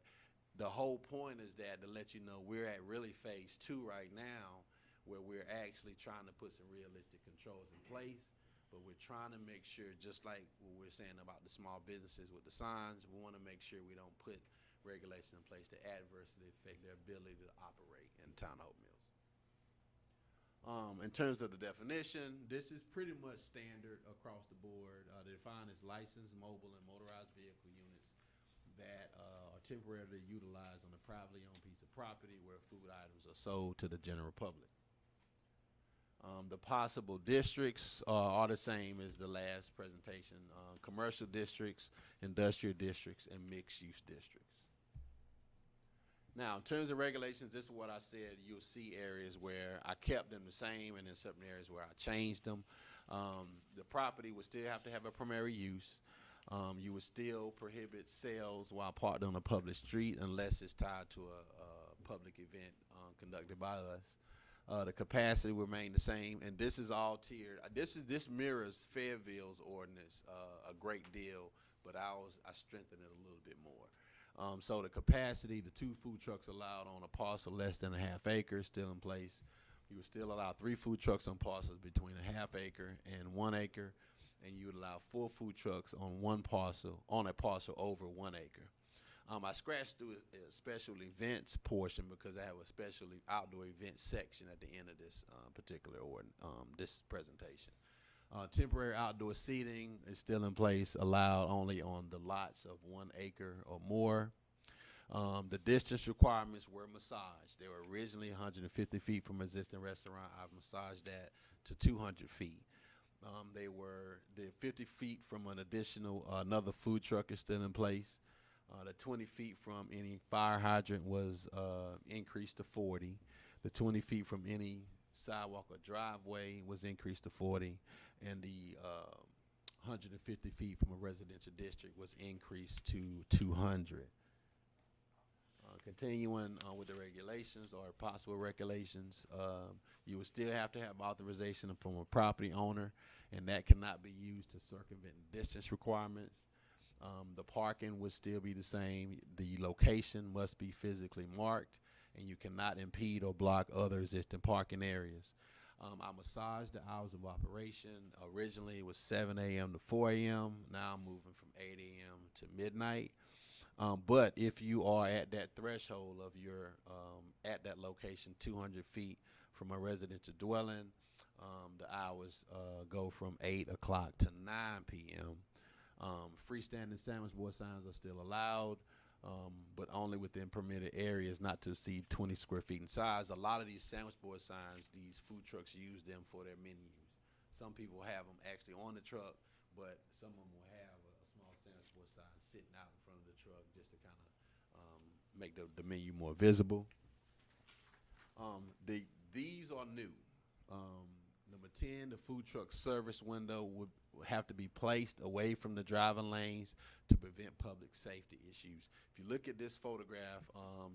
the whole point is that to let you know we're at really phase two right now, where we're actually trying to put some realistic controls in place. But we're trying to make sure, just like what we're saying about the small businesses with the signs, we want to make sure we don't put regulations in place to adversely affect their ability to operate in Town of Hope Mills. In terms of the definition, this is pretty much standard across the board. They define as licensed mobile and motorized vehicle units that are temporarily utilized on a privately owned piece of property where food items are sold to the general public. The possible districts are the same as the last presentation: commercial districts, industrial districts, and mixed-use districts. Now, in terms of regulations, this is what I said. You'll see areas where I kept them the same, and in certain areas where I changed them. The property would still have to have a primary use. You would still prohibit sales while parked on a public street unless it's tied to a public event conducted by us. The capacity will remain the same, and this is all tiered. This mirrors Fayetteville's ordinance a great deal, but I strengthened it a little bit more. So the capacity, the 2 food trucks allowed on a parcel less than a half acre is still in place. You would still allow 3 food trucks on parcels between a half acre and 1 acre, and you would allow 4 food trucks on a parcel over 1 acre. I scratched through a special events portion because I have a special outdoor event section at the end of this particular this presentation. Temporary outdoor seating is still in place, allowed only on the lots of 1 acre or more. The distance requirements were massaged. They were originally 150 feet from existing restaurant. I've massaged that to 200 feet. The 50 feet from another food truck is still in place. The 20 feet from any fire hydrant was increased to 40. The 20 feet from any sidewalk or driveway was increased to 40. And the 150 feet from a residential district was increased to 200. Continuing with the regulations or possible regulations, you would still have to have authorization from a property owner, and that cannot be used to circumvent distance requirements. The parking would still be the same. The location must be physically marked, and you cannot impede or block other existing parking areas. I massaged the hours of operation. Originally, it was 7 a.m. to 4 a.m. Now I'm moving from 8 a.m. to midnight. But if you are at that threshold of your at that location, 200 feet from a residential dwelling, the hours go from 8 o'clock to 9 p.m. Freestanding sandwich board signs are still allowed, but only within permitted areas, not to exceed 20 square feet in size. A lot of these sandwich board signs, these food trucks use them for their menus. Some people have them actually on the truck, but some of them will have a small sandwich board sign sitting out in front of the truck just to kind of make the menu more visible. These are new. Number 10, the food truck service window would have to be placed away from the driving lanes to prevent public safety issues. If you look at this photograph,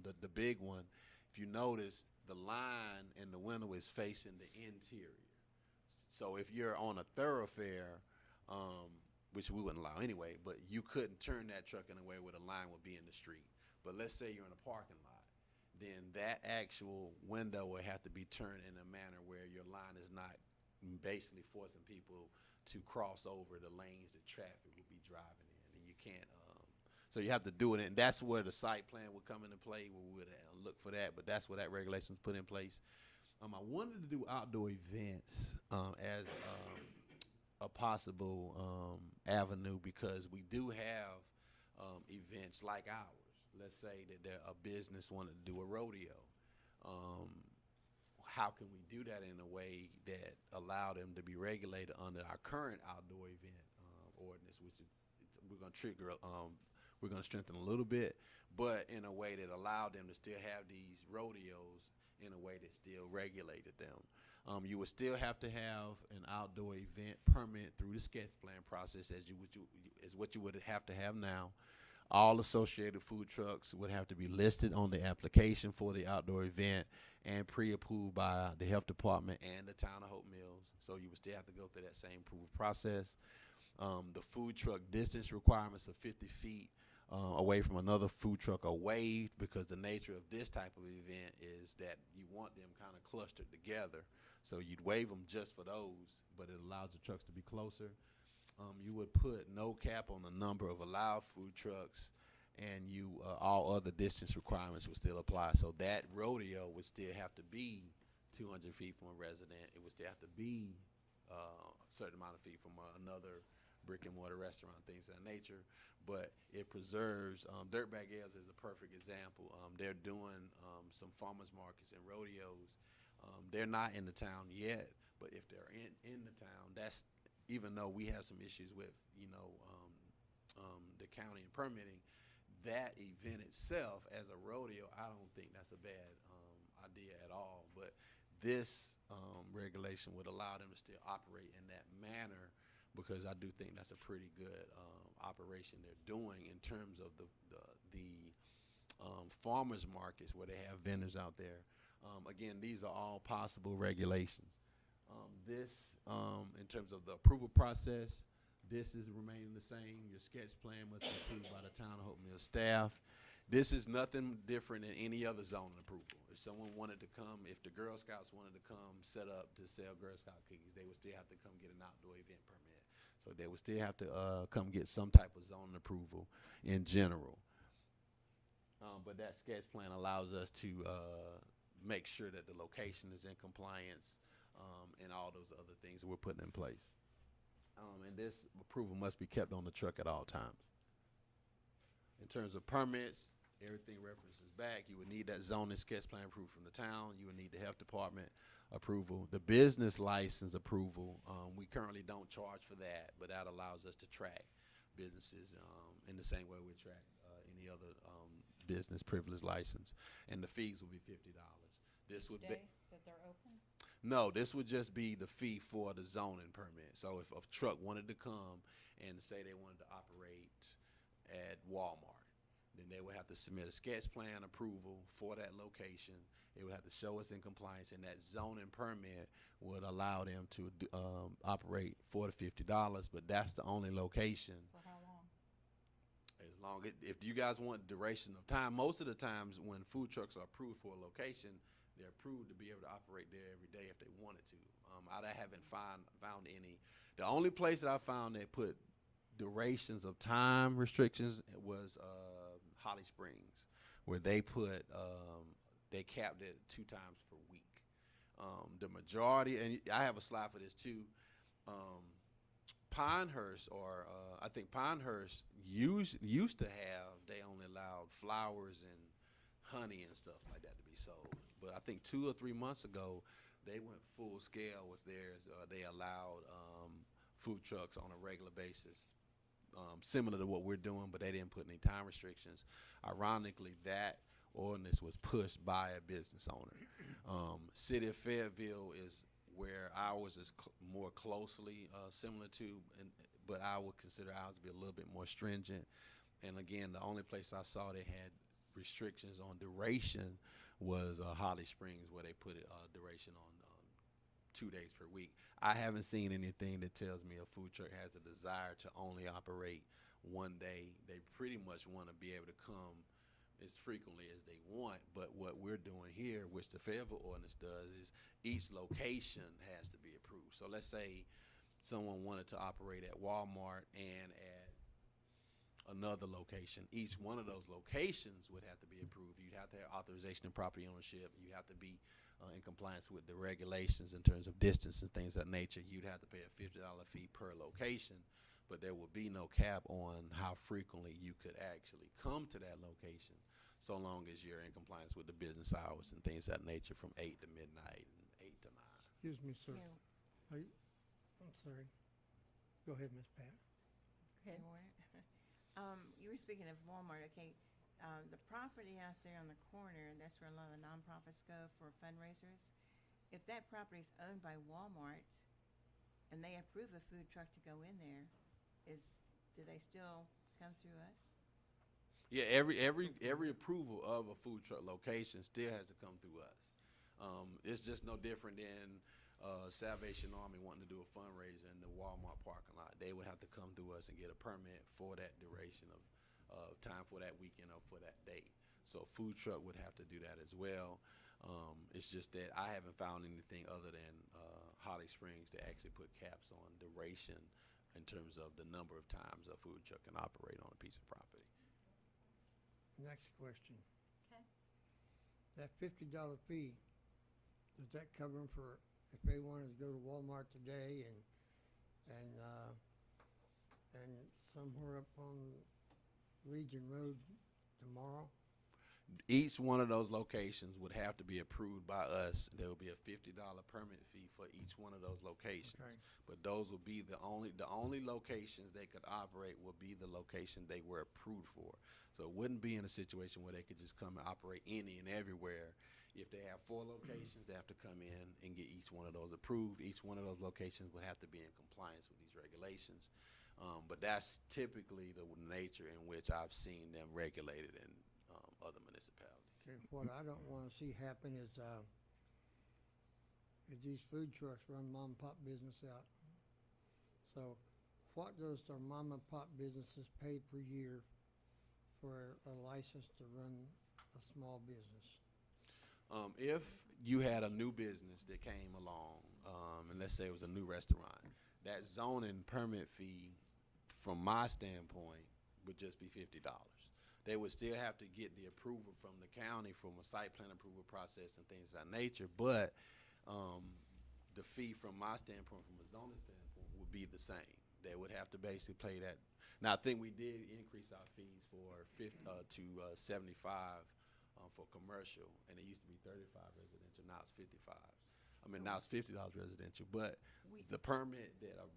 the big one, if you notice, the line in the window is facing the interior. So if you're on a thoroughfare, which we wouldn't allow anyway, but you couldn't turn that truck in a way where the line would be in the street. But let's say you're in a parking lot, then that actual window will have to be turned in a manner where your line is not basically forcing people to cross over the lanes that traffic will be driving in, and you can't So you have to do it, and that's where the site plan would come into play, where we would look for that, but that's where that regulation's put in place. I wanted to do outdoor events as a possible avenue, because we do have events like ours. Let's say that a business wanted to do a rodeo. How can we do that in a way that allow them to be regulated under our current outdoor event ordinance, which we're going to trigger, we're going to strengthen a little bit, but in a way that allowed them to still have these rodeos in a way that still regulated them. You would still have to have an outdoor event permit through the sketch plan process as what you would have to have now. All associated food trucks would have to be listed on the application for the outdoor event and pre-approved by the health department and the town of Hope Mills. So you would still have to go through that same approval process. The food truck distance requirements of 50 feet away from another food truck are waived, because the nature of this type of event is that you want them kind of clustered together. So you'd waive them just for those, but it allows the trucks to be closer. You would put no cap on the number of allowed food trucks, and all other distance requirements would still apply. So that rodeo would still have to be 200 feet from a resident. It would still have to be a certain amount of feet from another brick and mortar restaurant, things of that nature. But it preserves, Dirtbag Ales is a perfect example. They're doing some farmers markets and rodeos. They're not in the town yet, but if they're in the town, that's, even though we have some issues with, the county and permitting, that event itself as a rodeo, I don't think that's a bad idea at all. But this regulation would allow them to still operate in that manner, because I do think that's a pretty good operation they're doing in terms of the farmers markets where they have vendors out there. Again, these are all possible regulations. In terms of the approval process, this is remaining the same. Your sketch plan must be approved by the town of Hope Mills staff. This is nothing different than any other zoning approval. If someone wanted to come, if the Girl Scouts wanted to come set up to sell Girl Scout cookies, they would still have to come get an outdoor event permit. So they would still have to come get some type of zoning approval in general. But that sketch plan allows us to make sure that the location is in compliance, and all those other things that we're putting in place. And this approval must be kept on the truck at all times. In terms of permits, everything references back. You would need that zoning sketch plan approval from the town. You would need the health department approval. The business license approval, we currently don't charge for that, but that allows us to track businesses in the same way we track any other business privilege license. And the fees will be $50. This would be
that they're open?
No, this would just be the fee for the zoning permit. So if a truck wanted to come and say they wanted to operate at Walmart, then they would have to submit a sketch plan approval for that location. It would have to show us in compliance, and that zoning permit would allow them to operate for the $50, but that's the only location.
For how long?
As long as, if you guys want duration of time, most of the times when food trucks are approved for a location, they're approved to be able to operate there every day if they wanted to. I haven't found any. The only place that I found that put durations of time restrictions was Holly Springs, where they put they capped it 2 times per week. The majority, and I have a slide for this too. Pinehurst, or I think Pinehurst used to have, they only allowed flowers and honey and stuff like that to be sold. But I think 2 or 3 months ago, they went full scale with theirs. They allowed food trucks on a regular basis, similar to what we're doing, but they didn't put any time restrictions. Ironically, that ordinance was pushed by a business owner. City of Fayetteville is where ours is more closely similar to, but I would consider ours to be a little bit more stringent. And again, the only place I saw they had restrictions on duration was Holly Springs, where they put duration on 2 days per week. I haven't seen anything that tells me a food truck has a desire to only operate 1 day. They pretty much want to be able to come as frequently as they want, but what we're doing here, which the Fayetteville ordinance does, is each location has to be approved. So let's say someone wanted to operate at Walmart and at another location. Each one of those locations would have to be approved. You'd have to have authorization and property ownership. You have to be in compliance with the regulations in terms of distance and things of that nature. You'd have to pay a $50 fee per location, but there would be no cap on how frequently you could actually come to that location, so long as you're in compliance with the business hours and things of that nature from 8 to midnight and 8 to 9.
Excuse me, sir.
Yeah.
Are you, I'm sorry. Go ahead, Ms. Pat.
You want it? You were speaking of Walmart, okay. The property out there on the corner, that's where a lot of the nonprofits go for fundraisers. If that property is owned by Walmart and they approve a food truck to go in there, do they still come through us?
Yeah, every approval of a food truck location still has to come through us. It's just no different than Salvation Army wanting to do a fundraiser in the Walmart parking lot. They would have to come through us and get a permit for that duration of time, for that weekend or for that date. So a food truck would have to do that as well. It's just that I haven't found anything other than Holly Springs to actually put caps on duration in terms of the number of times a food truck can operate on a piece of property.
Next question.
Okay.
That $50 fee, does that cover them for if they wanted to go to Walmart today and somewhere up on Legion Road tomorrow?
Each one of those locations would have to be approved by us. There will be a $50 permit fee for each one of those locations.
Okay.
But those will be the only locations they could operate will be the location they were approved for. So it wouldn't be in a situation where they could just come and operate any and everywhere. If they have 4 locations, they have to come in and get each one of those approved. Each one of those locations would have to be in compliance with these regulations. But that's typically the nature in which I've seen them regulated in other municipalities.
Okay, what I don't want to see happen is these food trucks run mom and pop business out. So what does our mom and pop businesses pay per year for a license to run a small business?
If you had a new business that came along, and let's say it was a new restaurant, that zoning permit fee, from my standpoint, would just be $50. They would still have to get the approval from the county from a site plan approval process and things of that nature, but the fee from my standpoint, from a zoning standpoint, would be the same. They would have to basically pay that. Now, I think we did increase our fees for to 75 for commercial, and it used to be 35 residential. Now it's 55. I mean, now it's $50 residential, but the permit that a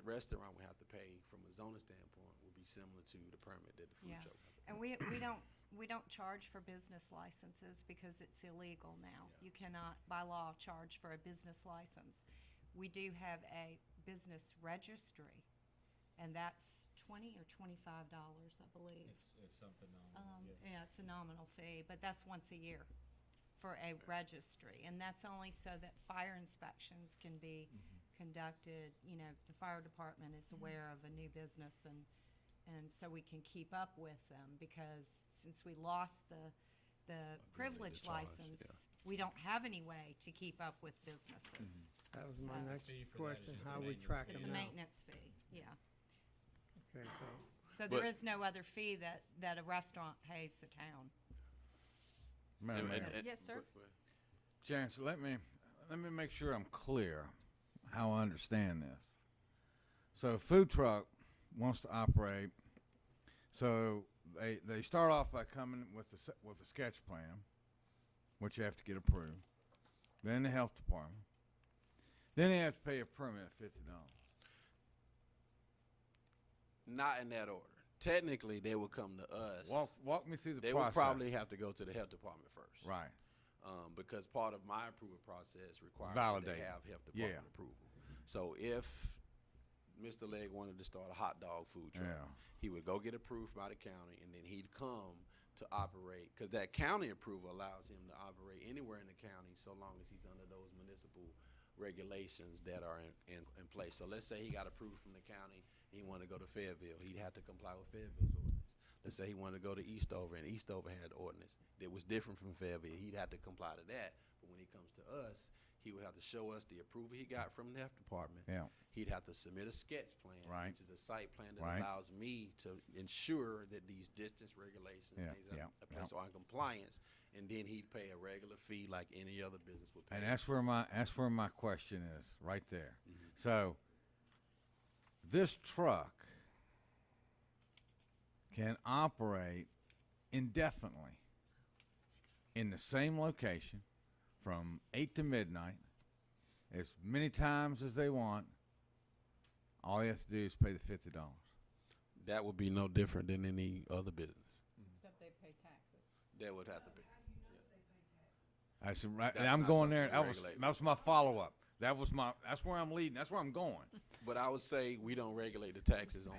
restaurant would have to pay from a zoning standpoint would be similar to the permit that the food
Yeah.
truck would have to pay.
And we don't charge for business licenses because it's illegal now.
Yeah.
You cannot, by law, charge for a business license. We do have a business registry, and that's $20 or $25, I believe.
It's something nominal, yeah.
Yeah, it's a nominal fee, but that's once a year for a registry, and that's only so that fire inspections can be conducted. You know, the fire department is aware of a new business, and so we can keep up with them, because since we lost the privilege
charge,
license,
yeah.
we don't have any way to keep up with businesses.
That was my
So-
next
Fee for that is
question,
just
how
a
we
maintenance
track
fee.
It's
them
a
now.
maintenance fee, yeah.
Okay,
So
But-
there is no other fee that a restaurant pays the town.
Madam Mayor.
Yes, sir.
Chancellor, let me make sure I'm clear how I understand this. So a food truck wants to operate, so they start off by coming with a sketch plan, which you have to get approved. Then the health department. Then they have to pay a permit of $50.
Not in that order. Technically, they would come to us.
Walk me through the
They
process.
would probably have to go to the health department first.
Right.
Because part of my approval process requires
Validate.
to have health
Yeah.
department approval. So if Mr. Legg wanted to start a hot dog food truck,
Yeah.
he would go get approved by the county, and then he'd come to operate, because that county approval allows him to operate anywhere in the county so long as he's under those municipal regulations that are in place. So let's say he got approved from the county, and he wanted to go to Fayetteville, he'd have to comply with Fayetteville's ordinance. Let's say he wanted to go to Eastover, and Eastover had ordinance that was different from Fayetteville, he'd have to comply to that. But when he comes to us, He would have to show us the approval he got from the health department.
Yeah.
He'd have to submit a sketch plan,
Right.
which is a site plan that
Right.
allows me to ensure that these distance regulations,
Yeah,
things that
yeah,
are placed are in compliance, and then he'd pay a regular fee like any other business would pay.
And that's where my question is, right there.
Mhm.
So, this truck can operate indefinitely in the same location from 8 to midnight, as many times as they want. All you have to do is pay the $50.
That would be no different than any other business.
Except they pay taxes.
That would have to be.
I said, right,
That's
I'm
not
going there.
something we
That was
regulate.
my follow-up. That's where I'm leading. That's where I'm going.
But I would say we don't regulate the taxes on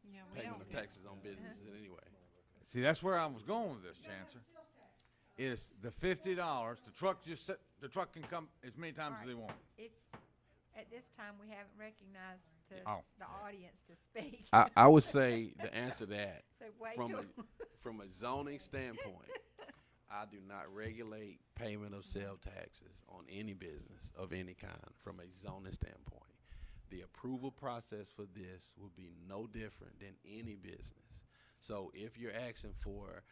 Yeah, we
payment
don't.
of taxes on businesses in any way.
See, that's where I was going with this, Chancellor. Is the $50? The truck can come as many times as they want.
If, at this time, we haven't recognized to
Oh.
the audience to speak.
I would say the answer to that,
So wait
from
till.
from a zoning standpoint, I do not regulate payment of sale taxes on any business of any kind from a zoning standpoint. The approval process for this will be no different than any business. So if you're asking for,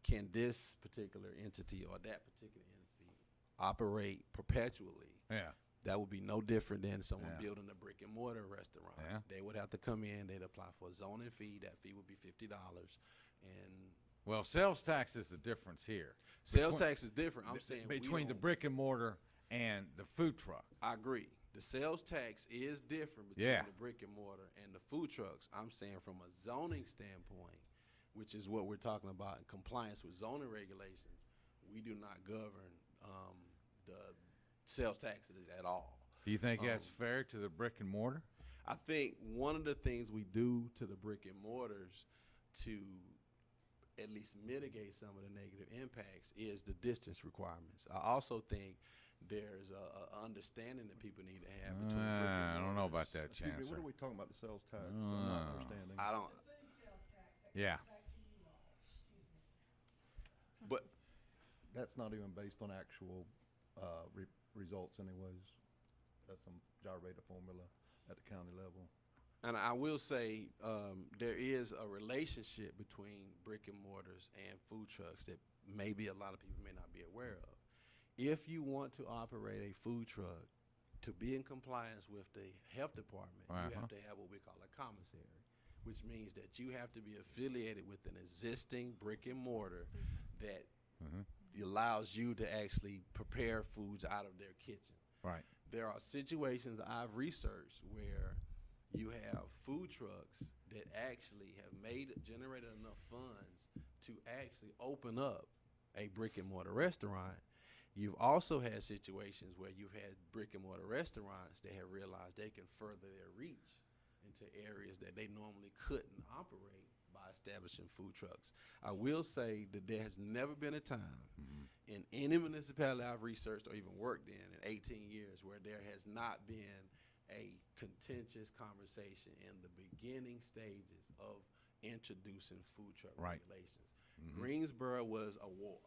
can this particular entity or that particular entity operate perpetually,
Yeah.
that would be no different than someone
Yeah.
building a brick and mortar restaurant.
Yeah.
They would have to come in, they'd apply for a zoning fee, that fee would be $50, and
Well, sales tax is the difference here.
sales
Between-
tax is different. I'm saying we
between the
don't-
brick and mortar and the food truck.
I agree. The sales tax is different between
Yeah.
the brick and mortar and the food trucks. I'm saying from a zoning standpoint, which is what we're talking about in compliance with zoning regulations, we do not govern the sales taxes at all.
Do you think that's
Um,
fair to the brick and mortar?
I think one of the things we do to the brick and mortars to at least mitigate some of the negative impacts is the distance requirements. I also think there's a understanding that people need to have between brick and
I don't know about
mortars.
that,
Excuse me, what
Chancellor.
are we talking about, the sales tax? I'm not
Ah.
understanding.
I don't,
Yeah.
but
That's not even based on actual results anyways. That's some gyrated formula at the county level.
And I will say, there is a relationship between brick and mortars and food trucks that maybe a lot of people may not be aware of. If you want to operate a food truck to be in compliance with the health department, you
Uh-huh.
have to have what we call a commissary, which means that you have to be affiliated with an existing brick and mortar that
Mhm.
allows you to actually prepare foods out of their kitchen.
Right.
There are situations I've researched where you have food trucks that actually have generated enough funds to actually open up a brick and mortar restaurant. You've also had situations where you've had brick and mortar restaurants that have realized they can further their reach into areas that they normally couldn't operate by establishing food trucks. I will say that there has never been a time in any municipality I've researched or even worked in 18 years where there has not been a contentious conversation in the beginning stages of introducing food truck
Right.
regulations. Greensboro was a war.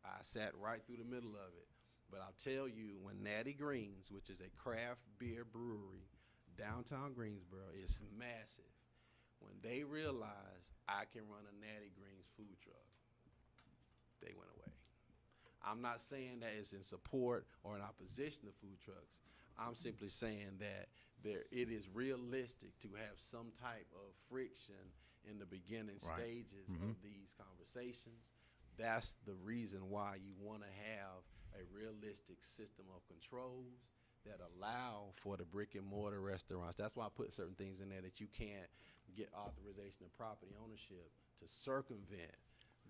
I sat right through the middle of it. But I'll tell you, when Natty Greens, which is a craft beer brewery, downtown Greensboro, is massive. When they realized I can run a Natty Greens food truck, they went away. I'm not saying that it's in support or in opposition to food trucks. I'm simply saying that it is realistic to have some type of friction in the beginning
Right.
stages of these conversations. That's the reason why you want to have a realistic system of controls that allow for the brick and mortar restaurants. That's why I put certain things in there that you can't get authorization of property ownership to circumvent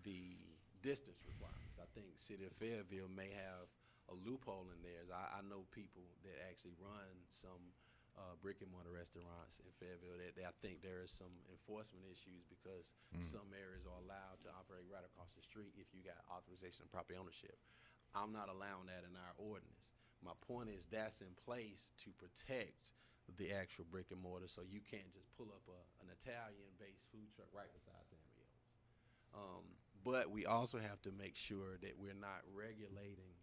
the distance requirements. I think City of Fayetteville may have a loophole in theirs. I know people that actually run some brick and mortar restaurants in Fayetteville that I think there is some enforcement issues because some areas are allowed to operate right across the street if you got authorization of property ownership. I'm not allowing that in our ordinance. My point is that's in place to protect the actual brick and mortar, so you can't just pull up an Italian-based food truck right beside Samuel's. But we also have to make sure that we're not regulating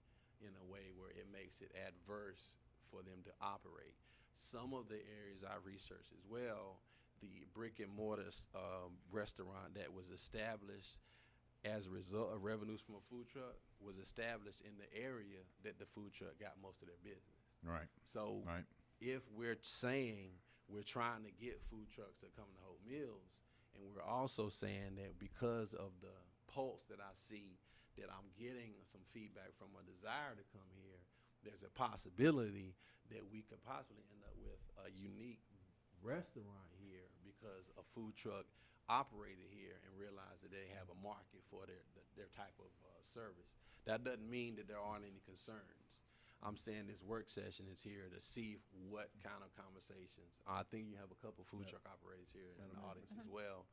in a way where it makes it adverse for them to operate. Some of the areas I researched as well, the brick and mortar restaurant that was established as a result of revenues from a food truck was established in the area that the food truck got most of their business.
Right.
So
Right.
if we're saying we're trying to get food trucks to come to Hope Mills, and we're also saying that because of the pulse that I see, that I'm getting some feedback from a desire to come here, there's a possibility that we could possibly end up with a unique restaurant here because a food truck operated here and realized that they have a market for their type of service. That doesn't mean that there aren't any concerns. I'm saying this work session is here to see what kind of conversations. I think you have a couple food truck operators here in the audience as well.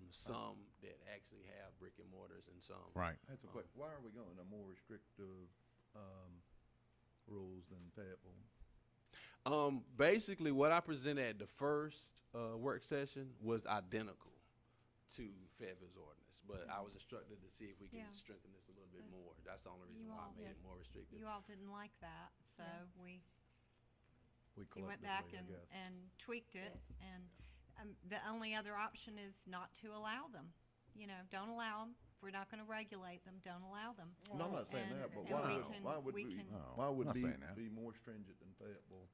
Some that actually have brick and mortars and some.
Right.
That's a quick, why are we going to more restrictive rules than Fayetteville?
Basically, what I presented at the first work session was identical to Fayetteville's ordinance, but I was instructed to see if we can
Yeah.
strengthen this a little bit more. That's the only reason
You
why I
all-
made it more restrictive.
You all didn't like that, so we
We
went back
collectively, I guess.
and tweaked it,
Yes.
and the only other option is not to allow them. You know, don't allow them. If we're not going to regulate them, don't allow them.
No, I'm not saying
And-
that, but
and
why,
we can-
why would
we
we,
can-
No,
why would
not
we
saying that.
be more stringent than Fayetteville?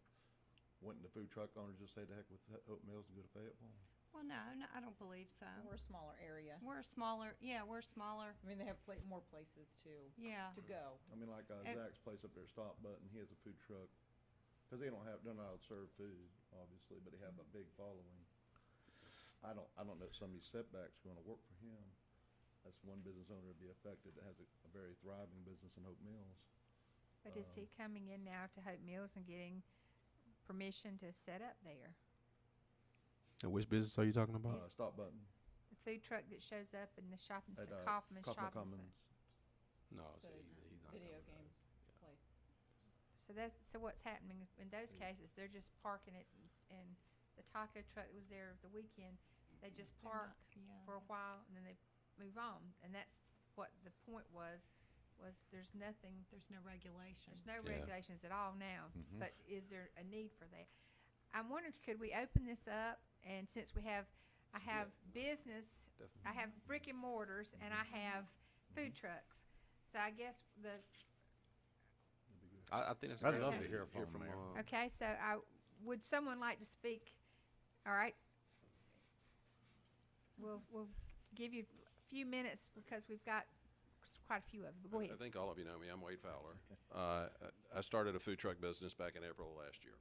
Wouldn't the food truck owners just say to heck with Hope Mills and go to Fayetteville?
Well, no, I don't believe so.
We're a smaller area.
We're smaller, yeah, we're smaller,
I mean, they have more places
yeah.
to go.
I mean, like Zach's place up there, Stop Button, he has a food truck, because they're not allowed to serve food, obviously, but they have a big following. I don't know if some of these setbacks are gonna work for him. That's one business owner to be affected that has a very thriving business in Hope Mills.
But is he coming in now to Hope Mills and getting permission to set up there?
And which business are you talking about?
Stop Button
The food truck that shows up in the shopping
at
center, Kaufman
Kaufman
Shopping Center?
Commons.
No,
So
see, he's not
video
coming to
games
those.
place.
So what's happening in those cases? They're just parking it, and the taco truck that was there the weekend, they just
They're
park
not- yeah.
for a while and then they move on. And that's what the point was there's nothing,
There's no regulation.
there's no
Yeah.
regulations at all now.
Mhm.
But is there a need for that? I'm wondering, could we open this up, and since I have business,
Definitely.
I have brick and mortars, and I have food trucks. So I guess
I think that's. a
I'd
great
love
idea
to hear from him, Mayor.
okay, so would someone like to speak? All right. We'll give you a few minutes because we've got quite a few of them. Go
I
ahead.
think all of you know me. I'm Wade Fowler. I started a food truck business back in April of last year,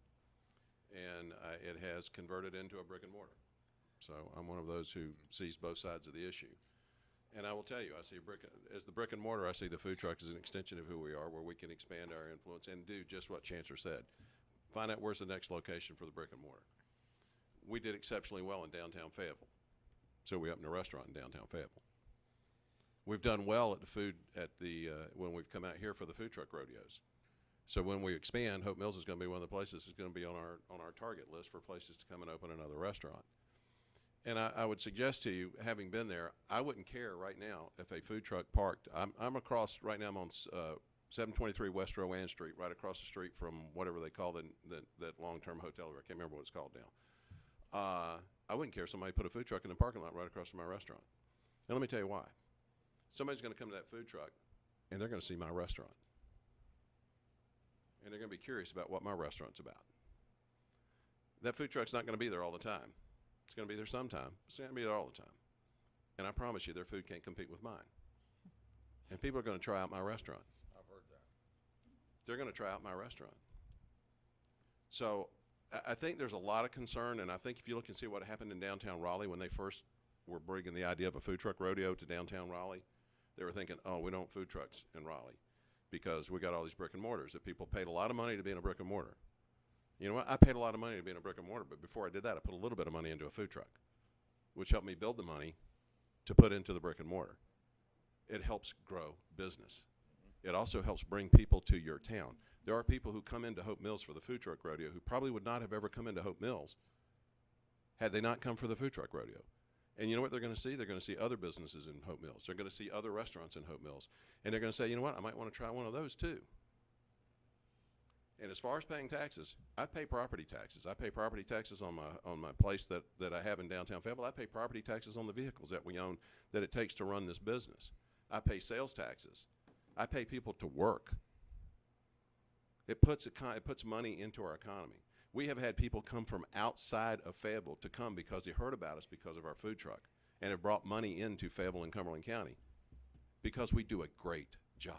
and it has converted into a brick and mortar. So I'm one of those who sees both sides of the issue. And I will tell you, I see as the brick and mortar, I see the food truck as an extension of who we are, where we can expand our influence and do just what Chancellor said. Find out where's the next location for the brick and mortar. We did exceptionally well in downtown Fayetteville, so we opened a restaurant in downtown Fayetteville. We've done well at the food when we've come out here for the food truck rodeos. So when we expand, Hope Mills is going to be one of the places that's going to be on our target list for places to come and open another restaurant. And I would suggest to you, having been there, I wouldn't care right now if a food truck parked. I'm across right now. I'm on 723 West Rowan Street, right across the street from whatever they call that long-term hotel. I can't remember what it's called now. I wouldn't care if somebody put a food truck in the parking lot right across from my restaurant. And let me tell you why. Somebody's going to come to that food truck, and they're going to see my restaurant. And they're going to be curious about what my restaurant's about. That food truck's not going to be there all the time. It's going to be there sometime. It's not going to be there all the time. And I promise you, their food can't compete with mine. And people are going to try out my restaurant.
I've heard that.
They're going to try out my restaurant. So I think there's a lot of concern, and I think if you look and see what happened in downtown Raleigh when they first were bringing the idea of a food truck rodeo to downtown Raleigh, they were thinking, oh, we don't want food trucks in Raleigh because we got all these brick and mortars that people paid a lot of money to be in a brick and mortar. You know what? I paid a lot of money to be in a brick and mortar, but before I did that, I put a little bit of money into a food truck, which helped me build the money to put into the brick and mortar. It helps grow business. It also helps bring people to your town. There are people who come into Hope Mills for the food truck rodeo who probably would not have ever come into Hope Mills had they not come for the food truck rodeo. And you know what they're going to see? They're going to see other businesses in Hope Mills. They're going to see other restaurants in Hope Mills. And they're going to say, you know what, I might want to try one of those too. And as far as paying taxes, I pay property taxes. I pay property taxes on my place that I have in downtown Fayetteville. I pay property taxes on the vehicles that we own that it takes to run this business. I pay sales taxes. I pay people to work. It puts money into our economy. We have had people come from outside of Fayetteville to come because they heard about us because of our food truck and have brought money into Fayetteville and Cumberland County because we do a great job.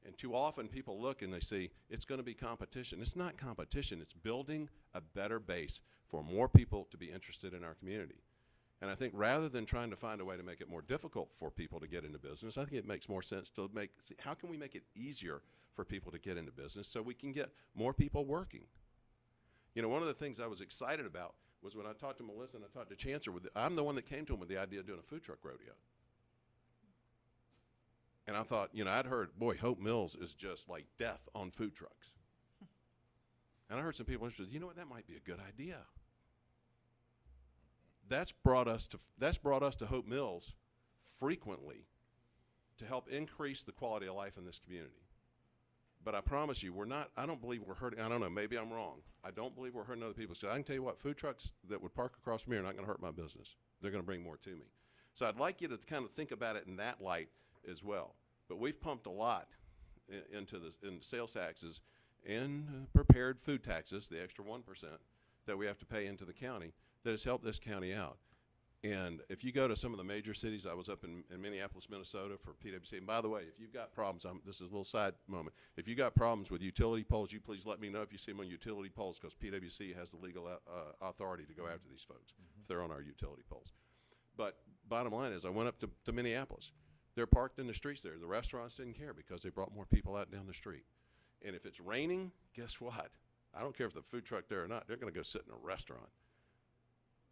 And too often people look and they see it's going to be competition. It's not competition. It's building a better base for more people to be interested in our community. And I think rather than trying to find a way to make it more difficult for people to get into business, I think it makes more sense to see how can we make it easier for people to get into business so we can get more people working. You know, one of the things I was excited about was when I talked to Melissa and I talked to Chancellor, I'm the one that came to him with the idea of doing a food truck rodeo. And I thought, you know, I'd heard, boy, Hope Mills is just like death on food trucks. And I heard some people interested, you know what, that might be a good idea. That's brought us to Hope Mills frequently to help increase the quality of life in this community. But I promise you, I don't believe we're hurting, I don't know, maybe I'm wrong. I don't believe we're hurting other people. So I can tell you what, food trucks that would park across from here are not gonna hurt my business. They're gonna bring more to me. So I'd like you to kind of think about it in that light as well. But we've pumped a lot into sales taxes and prepared food taxes, the extra 1% that we have to pay into the county, that has helped this county out. And if you go to some of the major cities, I was up in Minneapolis, Minnesota for PwC. And by the way, if you've got problems, this is a little side moment. If you got problems with utility poles, you please let me know if you see them on utility poles, because PwC has the legal authority to go after these folks if they're on our utility poles. But bottom line is, I went up to Minneapolis. They're parked in the streets there. The restaurants didn't care because they brought more people out down the street. And if it's raining, guess what? I don't care if the food truck there or not, they're gonna go sit in a restaurant.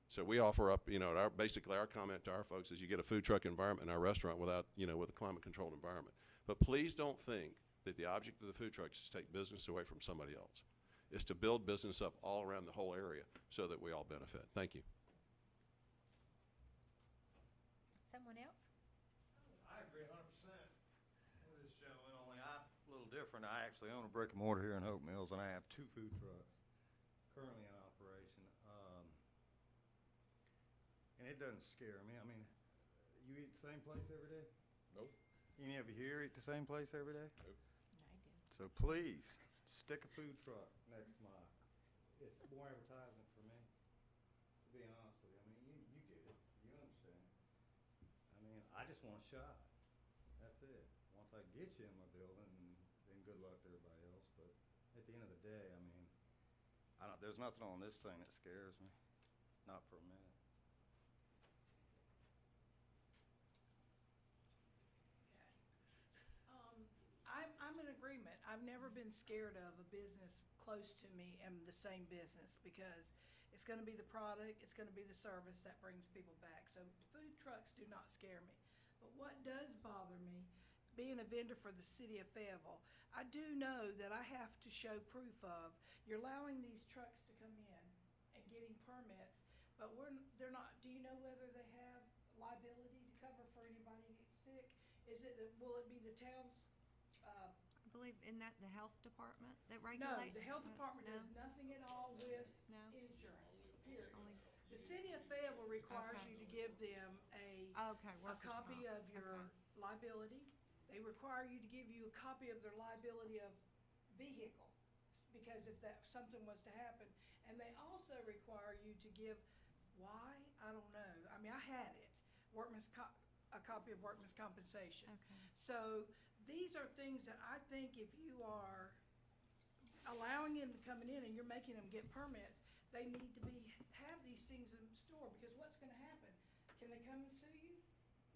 So we offer up, you know, basically our comment to our folks is you get a food truck environment in our restaurant without, you know, with a climate controlled environment. But please don't think that the object of the food truck is to take business away from somebody else. It's to build business up all around the whole area so that we all benefit. Thank you.
Someone else?
I agree 100% with this gentleman, only I'm a little different. I actually own a brick and mortar here in Hope Mills, and I have 2 food trucks currently in operation. And it doesn't scare me. I mean, you eat the same place every day?
Nope.
Any of you here eat the same place every day?
Nope.
I do.
So please, stick a food truck next to mine. It's more advertisement for me, to be honest with you. I mean, you get it. You understand. I mean, I just want a shot. That's it. Once I get you in my building, then good luck to everybody else. But at the end of the day, I mean, there's nothing on this thing that scares me. Not for a minute.
I'm in agreement. I've never been scared of a business close to me and the same business, because it's gonna be the product, it's gonna be the service that brings people back. So food trucks do not scare me. But what does bother me, being a vendor for the city of Fayetteville, I do know that I have to show proof of, you're allowing these trucks to come in and getting permits, but they're not, do you know whether they have liability to cover for anybody who gets sick? Will it be the town's,
I believe, in that the health department that
no,
regulates?
the health department
No?
does nothing at all with
No?
insurance, period.
Only-
The city of Fayetteville requires
Okay.
you to give them a
Okay, workers'
copy
comp.
of your
Okay.
liability. They require you to give you a copy of their liability of vehicle, because if something was to happen. And they also require you to give, why? I don't know. I mean, I had it, a copy of workman's compensation.
Okay.
So these are things that I think if you are allowing them to come in and you're making them get permits, they need to have these things in store, because what's gonna happen? Can they come and sue you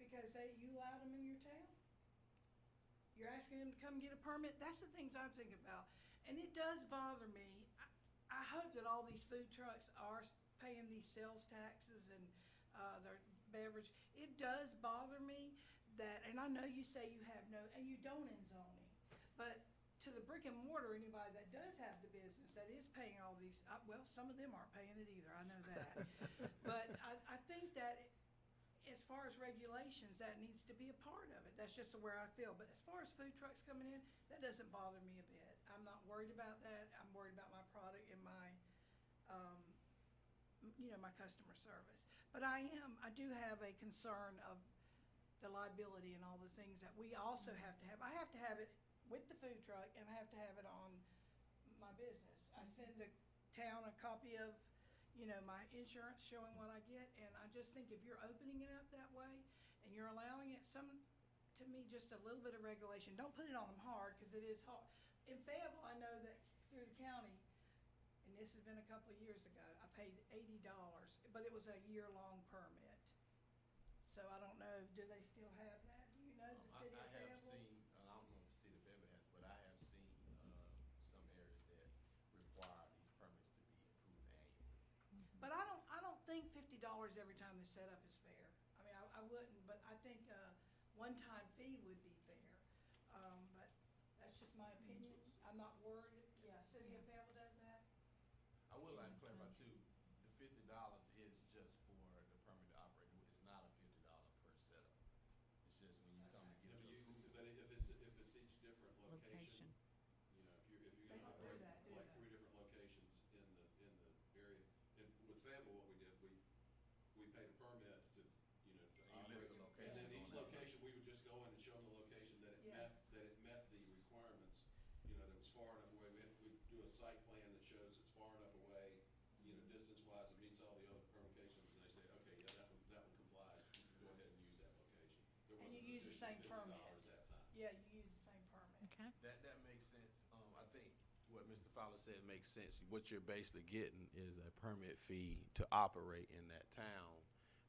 because you allowed them in your town? You're asking them to come get a permit? That's the things I'm thinking about. And it does bother me. I hope that all these food trucks are paying these sales taxes and their beverage. It does bother me that, and I know you say you have and you don't in zoning, but to the brick and mortar, anybody that does have the business that is paying all these, well, some of them aren't paying it either, I know that. But I think that as far as regulations, that needs to be a part of it. That's just where I feel. But as far as food trucks coming in, that doesn't bother me a bit. I'm not worried about that. I'm worried about my product and my, my customer service. But I do have a concern of the liability and all the things that we also have to have. I have to have it with the food truck, and I have to have it on my business. I send the town a copy of, my insurance showing what I get, and I just think if you're opening it up that way, and you're allowing it to me, just a little bit of regulation. Don't put it on them hard, because it is hard. In Fayetteville, I know that through the county, and this has been a couple of years ago, I paid $80, but it was a year-long permit. So I don't know, do they still have that? Do you know the city of Fayetteville?
I have seen, I don't know if the city of Fayetteville has, but I have seen some areas that require these permits to be approved annually.
But I don't think $50 every time they set up is fair. I mean, I wouldn't, but I think a one-time fee would be fair. But that's just my opinion. I'm not worried. Yeah, city of Fayetteville does that.
I would like to clarify too, the $50 is just for the permit to operate. It's not a $50 per setup. It's just when you come to get your approval.
But if it's each different location, if you're
They
gonna
don't do
operate
that, do
like
they?
3 different locations in the area, and with Fayetteville, what we did, we paid a permit to, to
You
operate.
list the
And then
locations
each
on that.
location, we would just go in and show them the location that it
Yes.
met the requirements, that it was far enough away. We'd do a site plan that shows it's far enough away, distance-wise, it meets all the other permutations, and they say, okay, yeah, that one complies, you can go ahead and use that location. There
And you
wasn't an
use the
additional
same permit.
$50 that time.
Yeah, you use the same permit.
Okay.
That makes sense. I think what Mr. Fowler said makes sense. What you're basically getting is a permit fee to operate in that town.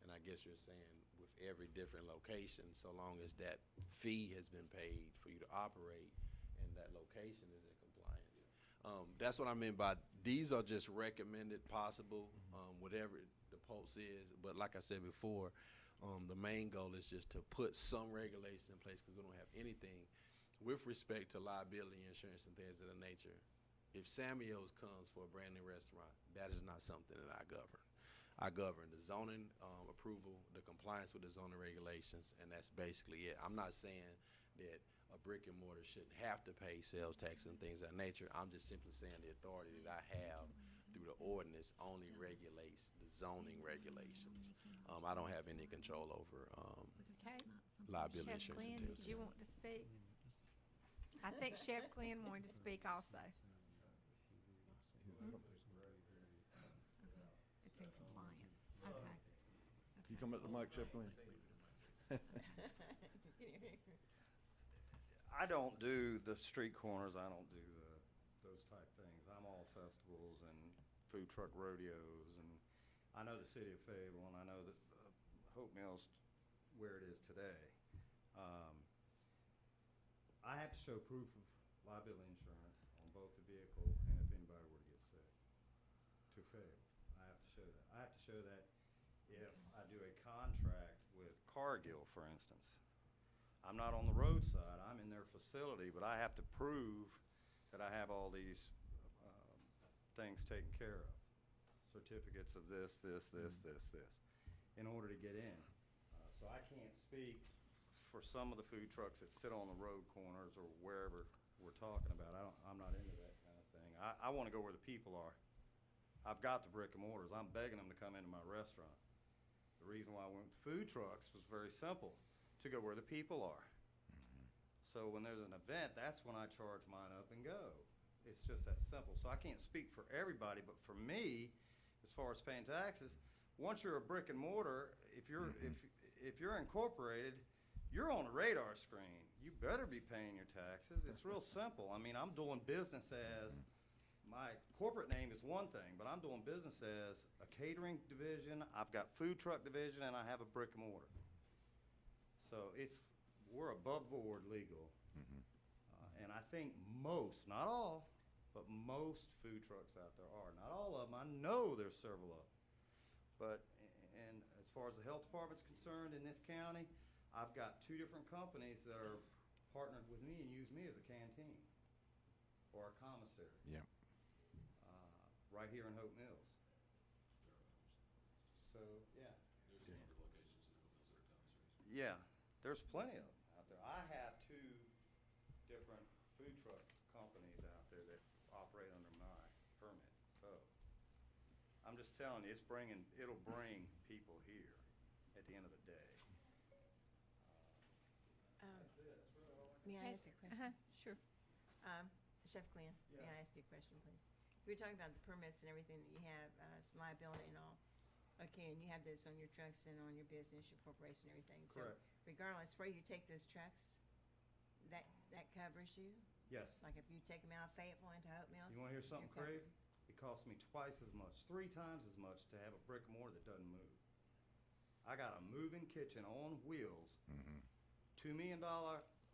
And I guess you're saying with every different location, so long as that fee has been paid for you to operate and that location is in compliance. That's what I mean by, these are just recommended possible, whatever the pulse is. But like I said before, the main goal is just to put some regulations in place, because we don't have anything with respect to liability insurance and things of that nature. If Samuel's comes for a brand new restaurant, that is not something that I govern. I govern the zoning approval, the compliance with the zoning regulations, and that's basically it. I'm not saying that a brick and mortar shouldn't have to pay sales tax and things of that nature. I'm just simply saying the authority that I have through the ordinance only regulates the zoning regulations. I don't have any control over
Okay.
liability
Chef
insurance.
Glenn,
and
did
things.
you want to speak? I think Chef Glenn wanted to speak also.
It's in compliance. Okay.
Can you come up to the mic, Chef Glenn?
I don't do the street corners, I don't do those type things. I'm all festivals and food truck rodeos, and I know the city of Fayetteville, and I know that Hope Mills where it is today. I have to show proof of liability insurance on both the vehicle and if anybody were to get sick to Fayetteville. I have to show that. I have to show that if I do a contract with Cargill, for instance. I'm not on the roadside, I'm in their facility, but I have to prove that I have all these things taken care of. Certificates of this, this, in order to get in. So I can't speak for some of the food trucks that sit on the road corners or wherever we're talking about. I'm not into that kind of thing. I want to go where the people are. I've got the brick and mortars. I'm begging them to come into my restaurant. The reason why I went with food trucks was very simple, to go where the people are. So when there's an event, that's when I charge mine up and go. It's just that simple. So I can't speak for everybody, but for me, as far as paying taxes, once you're a brick and mortar, if you're incorporated, you're on the radar screen. You better be paying your taxes. It's real simple. I mean, I'm doing business as, my corporate name is one thing, but I'm doing business as a catering division, I've got food truck division, and I have a brick and mortar. So we're above board legal. And I think most, not all, but most food trucks out there are. Not all of them. I know there's several of them. But, and as far as the health department's concerned in this county, I've got 2 different companies that are partnered with me and use me as a canteen or a commissary.
Yeah.
Right here in Hope Mills. So, yeah.
There's some other locations in Hope Mills that are
Yeah, there's plenty of them out there. I have 2 different food truck companies out there that operate under my permit, so I'm just telling you, it'll bring people here at the end of the day.
May I
Has-
ask a question?
Sure.
Chef Glenn, may I ask you a question, please? We were talking about the permits and everything that you have, it's liability and all. Okay, and you have this on your trucks and on your business, your corporation, everything.
Correct.
So regardless where you take those trucks, that covers you?
Yes.
Like if you take them out of Fayetteville into Hope Mills?
You wanna hear something
you're covered?
crazy? It costs me twice as much, 3 times as much to have a brick and mortar that doesn't move. I got a moving kitchen on wheels, $2 million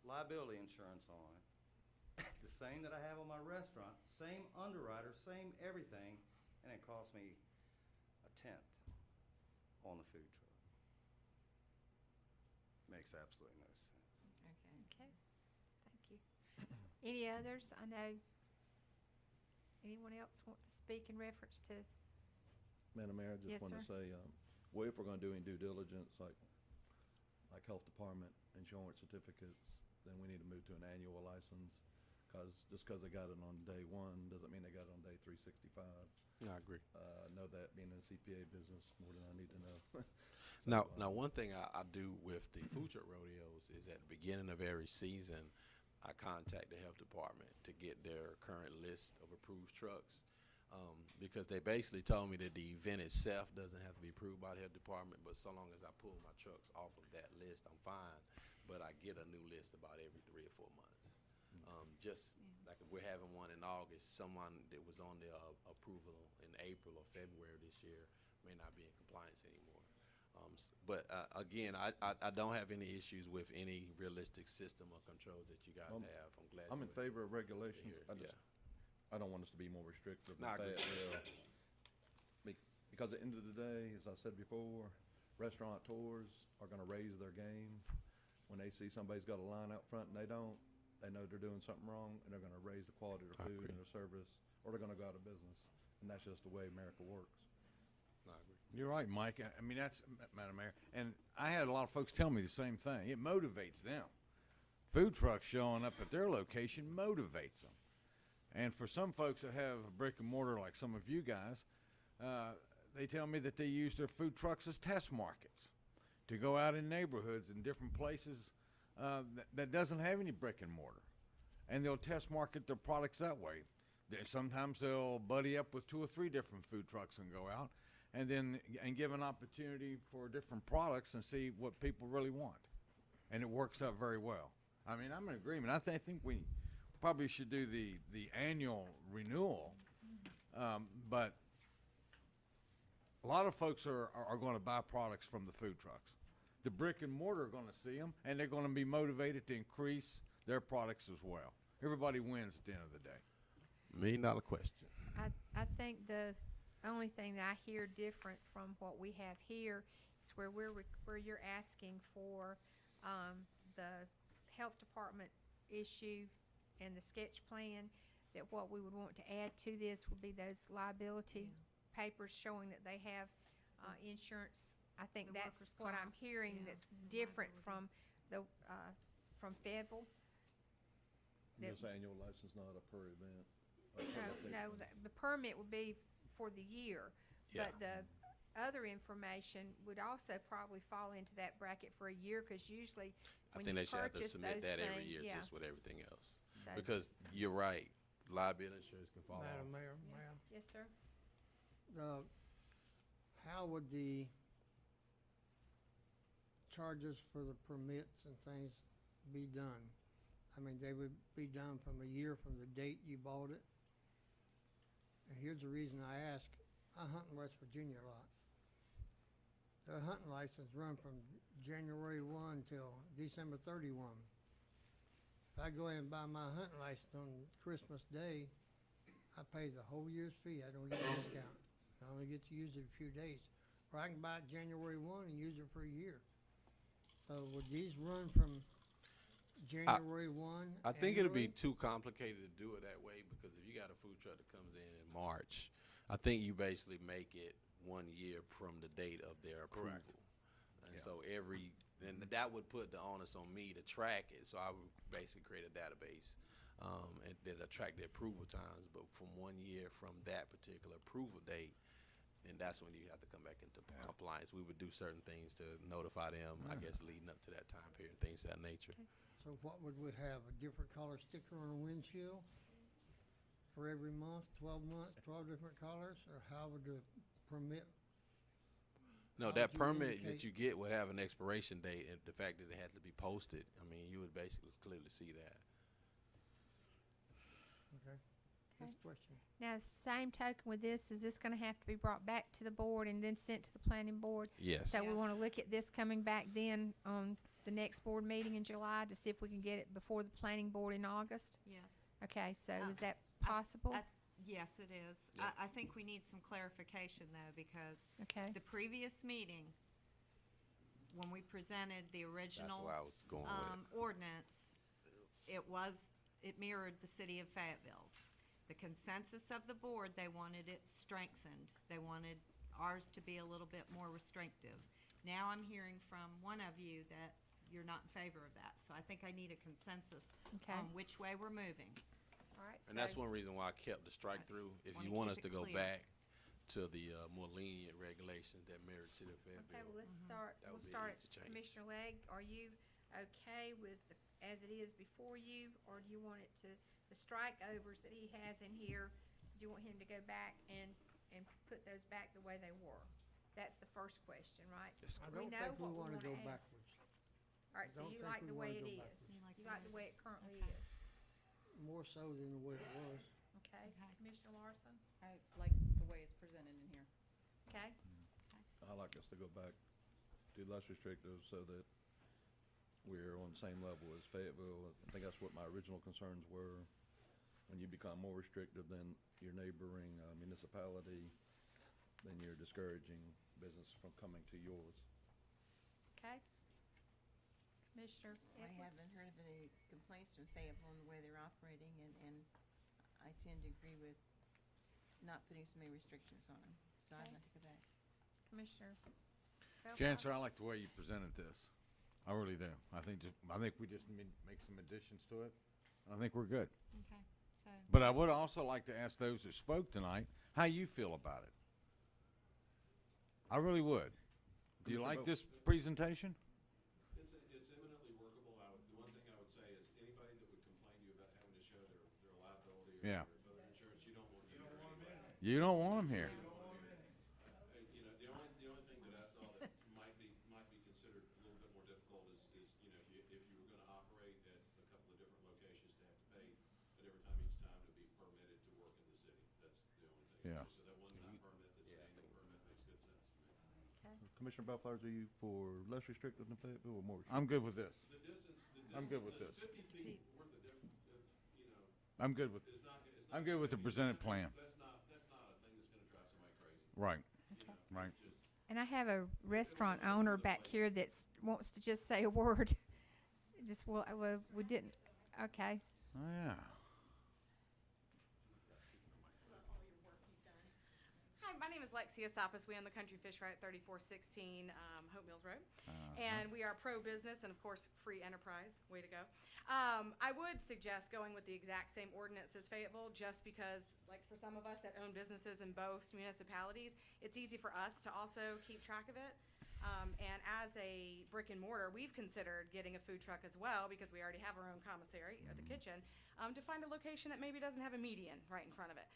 liability insurance on it, the same that I have on my restaurant, same underwriter, same everything, and it cost me a 1/10 on the food truck. Makes absolutely no sense.
Okay.
Okay, thank you. Any others? I know, anyone else want to speak in reference to?
Madam Mayor, I
Yes,
just want to
sir.
say, well, if we're going to do any due diligence, like health department, insurance certificates, then we need to move to an annual license. Just because they got it on day 1 doesn't mean they got it on day 365.
I agree.
Know that being in the CPA business more than I need to know.
Now, one thing I do with the food truck rodeos is at the beginning of every season, I contact the health department to get their current list of approved trucks. Because they basically told me that the event itself doesn't have to be approved by the health department, but so long as I pull my trucks off of that list, I'm fine. But I get a new list about every 3 or 4 months. Just like if we're having one in August, someone that was on the approval in April or February this year may not be in compliance anymore. But again, I don't have any issues with any realistic system or controls that you guys have. I'm glad.
I'm in favor of regulations.
hear it,
I don't want us to be more restrictive than
No, I agree.
Fayetteville. Because at the end of the day, as I said before, restaurateurs are going to raise their game. When they see somebody's got a line out front and they don't, they know they're doing something wrong, and they're going to raise the quality of their
I
food
agree.
and their service, or they're going to go out of business. And that's just the way America works.
I agree.
You're right, Mike. I mean, that's, Madam Mayor. And I had a lot of folks tell me the same thing. It motivates them. Food trucks showing up at their location motivates them. And for some folks that have a brick and mortar like some of you guys, they tell me that they use their food trucks as test markets to go out in neighborhoods and different places that doesn't have any brick and mortar. And they'll test market their products that way. Sometimes they'll buddy up with 2 or 3 different food trucks and go out and give an opportunity for different products and see what people really want. And it works out very well. I mean, I'm in agreement. I think we probably should do the annual renewal. But a lot of folks are going to buy products from the food trucks. The brick and mortar are going to see them, and they're going to be motivated to increase their products as well. Everybody wins at the end of the day.
$1 million question.
I think the only thing that I hear different from what we have here is where you're asking for the health department issue and the sketch plan, that what we would want to add to this would be those liability papers showing that they have insurance. I think
The
that's
workers'
what I'm
comp,
hearing
yeah,
that's
and
different
liability.
from Fayetteville. That-
This annual license, not a per event.
No, the permit would be for the year,
Yeah.
but the other information would also probably fall into that bracket for a year, because usually
I
when
think
you
they should have to
purchase
submit
those
that every
things,
year,
yeah.
just with everything else.
So-
Because you're right, liability insurance can fall
Madam
off.
Mayor,
Yeah.
ma'am,
Yes, sir.
how would the charges for the permits and things be done? I mean, they would be done from a year from the date you bought it? And here's the reason I ask. I hunt in West Virginia a lot. Their hunting license run from January 1 till December 31. If I go ahead and buy my hunting license on Christmas Day, I pay the whole year's fee. I don't get a discount. I only get to use it a few days. Or I can buy it January 1 and use it for a year. So would these run from January 1?
I think it'll be
annually?
too complicated to do it that way, because if you got a food truck that comes in March, I think you basically make it 1 year from the date of their approval.
Correct.
And
Yeah.
so every And that would put the onus on me to track it. So I would basically create a database and then track the approval times. But from 1 year from that particular approval date, and that's when you have to come back into compliance. We would do certain things to notify them, I guess, leading up to that time period, things of that nature.
So what would we have, a different color sticker on a windshield for every month, 12 months, 12 different colors? Or how would the permit?
No,
how
that
would you
permit that
indicate-
you get would have an expiration date, and the fact that it had to be posted, I mean, you would basically clearly see that.
Okay. Next question.
Now, same token with this, is this gonna have to be brought back to the board and then sent to the planning board?
Yes.
So we wanna look at this coming back then on the next board meeting in July to see if we can get it before the planning board in August?
Yes.
Okay, so
Uh,
is that possible?
Yes, it is.
Yeah.
I think we need some clarification though, because
Okay,
the previous meeting, when we presented the
That's
original
where I was going with it.
ordinance, it mirrored the city of Fayetteville's. The consensus of the board, they wanted it strengthened. They wanted ours to be a little bit more restrictive. Now I'm hearing from one of you that you're not in favor of that. So I think I need a consensus
okay,
on which way we're moving.
all right.
And that's
so-
one reason why I kept the strike through. If
Wanna
you want
keep
us to
it
go
clear.
back to the more lenient regulations that mirrored City of
Okay, well,
Fayetteville.
let's start,
That
we'll
would be
start
easy
at
to change.
Commissioner Legg. Are you okay with, as it is before you, or do you want it to, the strike overs that he has in here, do you want him to go back and put those back the way they were? That's the first question, right?
Yes.
I
We
don't
know
think we
what we
want to go
wanna add.
backwards.
All right,
I
so
don't
you
think
like
we
the
wanna
way it
go
is?
backwards.
You like the way it currently
Okay.
is?
More so than the way it was.
Okay, Commissioner Larson?
I like the way it's presented in here.
Okay,
I like us to go back, do less restrictive so that we're on the same level as Fayetteville. I think that's what my original concerns were. When you become more restrictive than your neighboring municipality, then you're discouraging business from coming to yours.
okay. Commissioner
I
Edwards?
haven't heard of any complaints from Fayetteville on the way they're operating, and I tend to agree with not putting so many restrictions on them. So I'd
Okay.
like to go back.
Commissioner Belfast?
Chancellor, I like the way you presented this. I really do. I think we just make some additions to it. I think we're good.
Okay, so.
But I would also like to ask those that spoke tonight, how you feel about it. I really would. Do you
Commissioner
like
Bo-
this presentation?
It's eminently workable. The one thing I would say is anybody that would complain to you about having to show their liability or
Yeah.
their other insurance, you don't want them here.
You don't want them here.
You know, the only thing that I saw that might be considered a little bit more difficult is, you know, if you were gonna operate at a couple of different locations to have to pay at every time each time to be permitted to work in the city. That's the only thing.
Yeah.
So that one-time permit that's an annual permit makes good sense to me.
Okay.
Commissioner Bellflowers, are you for less restrictive than Fayetteville or more restrictive?
I'm good with this.
The distance
I'm good with
is
this.
50 feet worth of difference, you know,
I'm good with,
it's not.
I'm good with the presented plan.
That's not a thing that's gonna drive somebody crazy.
Right,
You know,
right.
it's just,
And I have a restaurant owner back here that's, wants to just say a word. Just, well, we didn't, okay.
Oh, yeah.
Hi, my name is Lexia Sopas. We own the Country Fish Fry at 3416 Hope Mills Road.
Uh-huh.
And we are pro-business and, of course, free enterprise. Way to go. I would suggest going with the exact same ordinance as Fayetteville just because, like, for some of us that own businesses in both municipalities, it's easy for us to also keep track of it. And as a brick and mortar, we've considered getting a food truck as well because we already have our own commissary or the kitchen to find a location that maybe doesn't have a median right in front of it.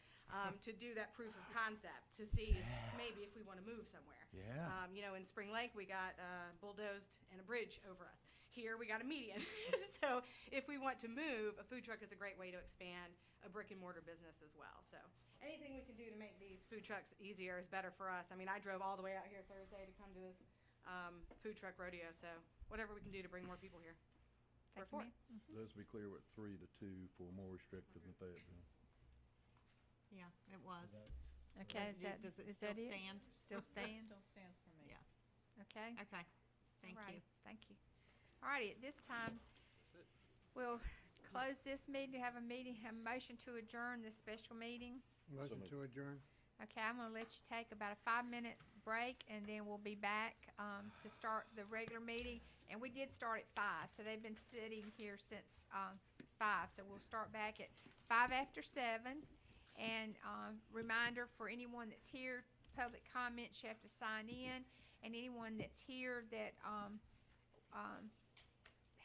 To do that proof of concept, to see maybe if we want to move somewhere.
Yeah.
You know, in Spring Lake, we got bulldozed and a bridge over us. Here, we got a median. So if we want to move, a food truck is a great way to expand a brick and mortar business as well. So anything we can do to make these food trucks easier is better for us. I mean, I drove all the way out here Thursday to come to this food truck rodeo. So whatever we can do to bring more people here. We're for it.
Let's be clear, we're at 3 to 2 for more restrictive than Fayetteville.
Yeah, it was.
Okay, is that,
Does it
is
still
that it?
stand?
Still stand?
Still stands for me.
Yeah.
Okay.
Okay, thank
All right,
you.
Thank you. All righty, at this time, we'll close this meeting, have a motion to adjourn this special meeting.
Motion to adjourn.
Okay, I'm gonna let you take about a 5-minute break, and then we'll be back, to start the regular meeting. And we did start at 5, so they've been sitting here since 5. So we'll start back at 5 after 7. And reminder for anyone that's here, public comments, you have to sign in. And anyone that's here that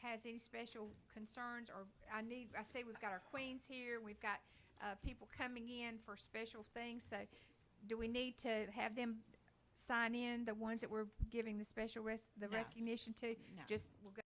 has any special concerns, or I say we've got our queens here, we've got people coming in for special things. So do we need to have them sign in, the ones that we're giving the special
No.
recognition to?
No.
Just, we'll go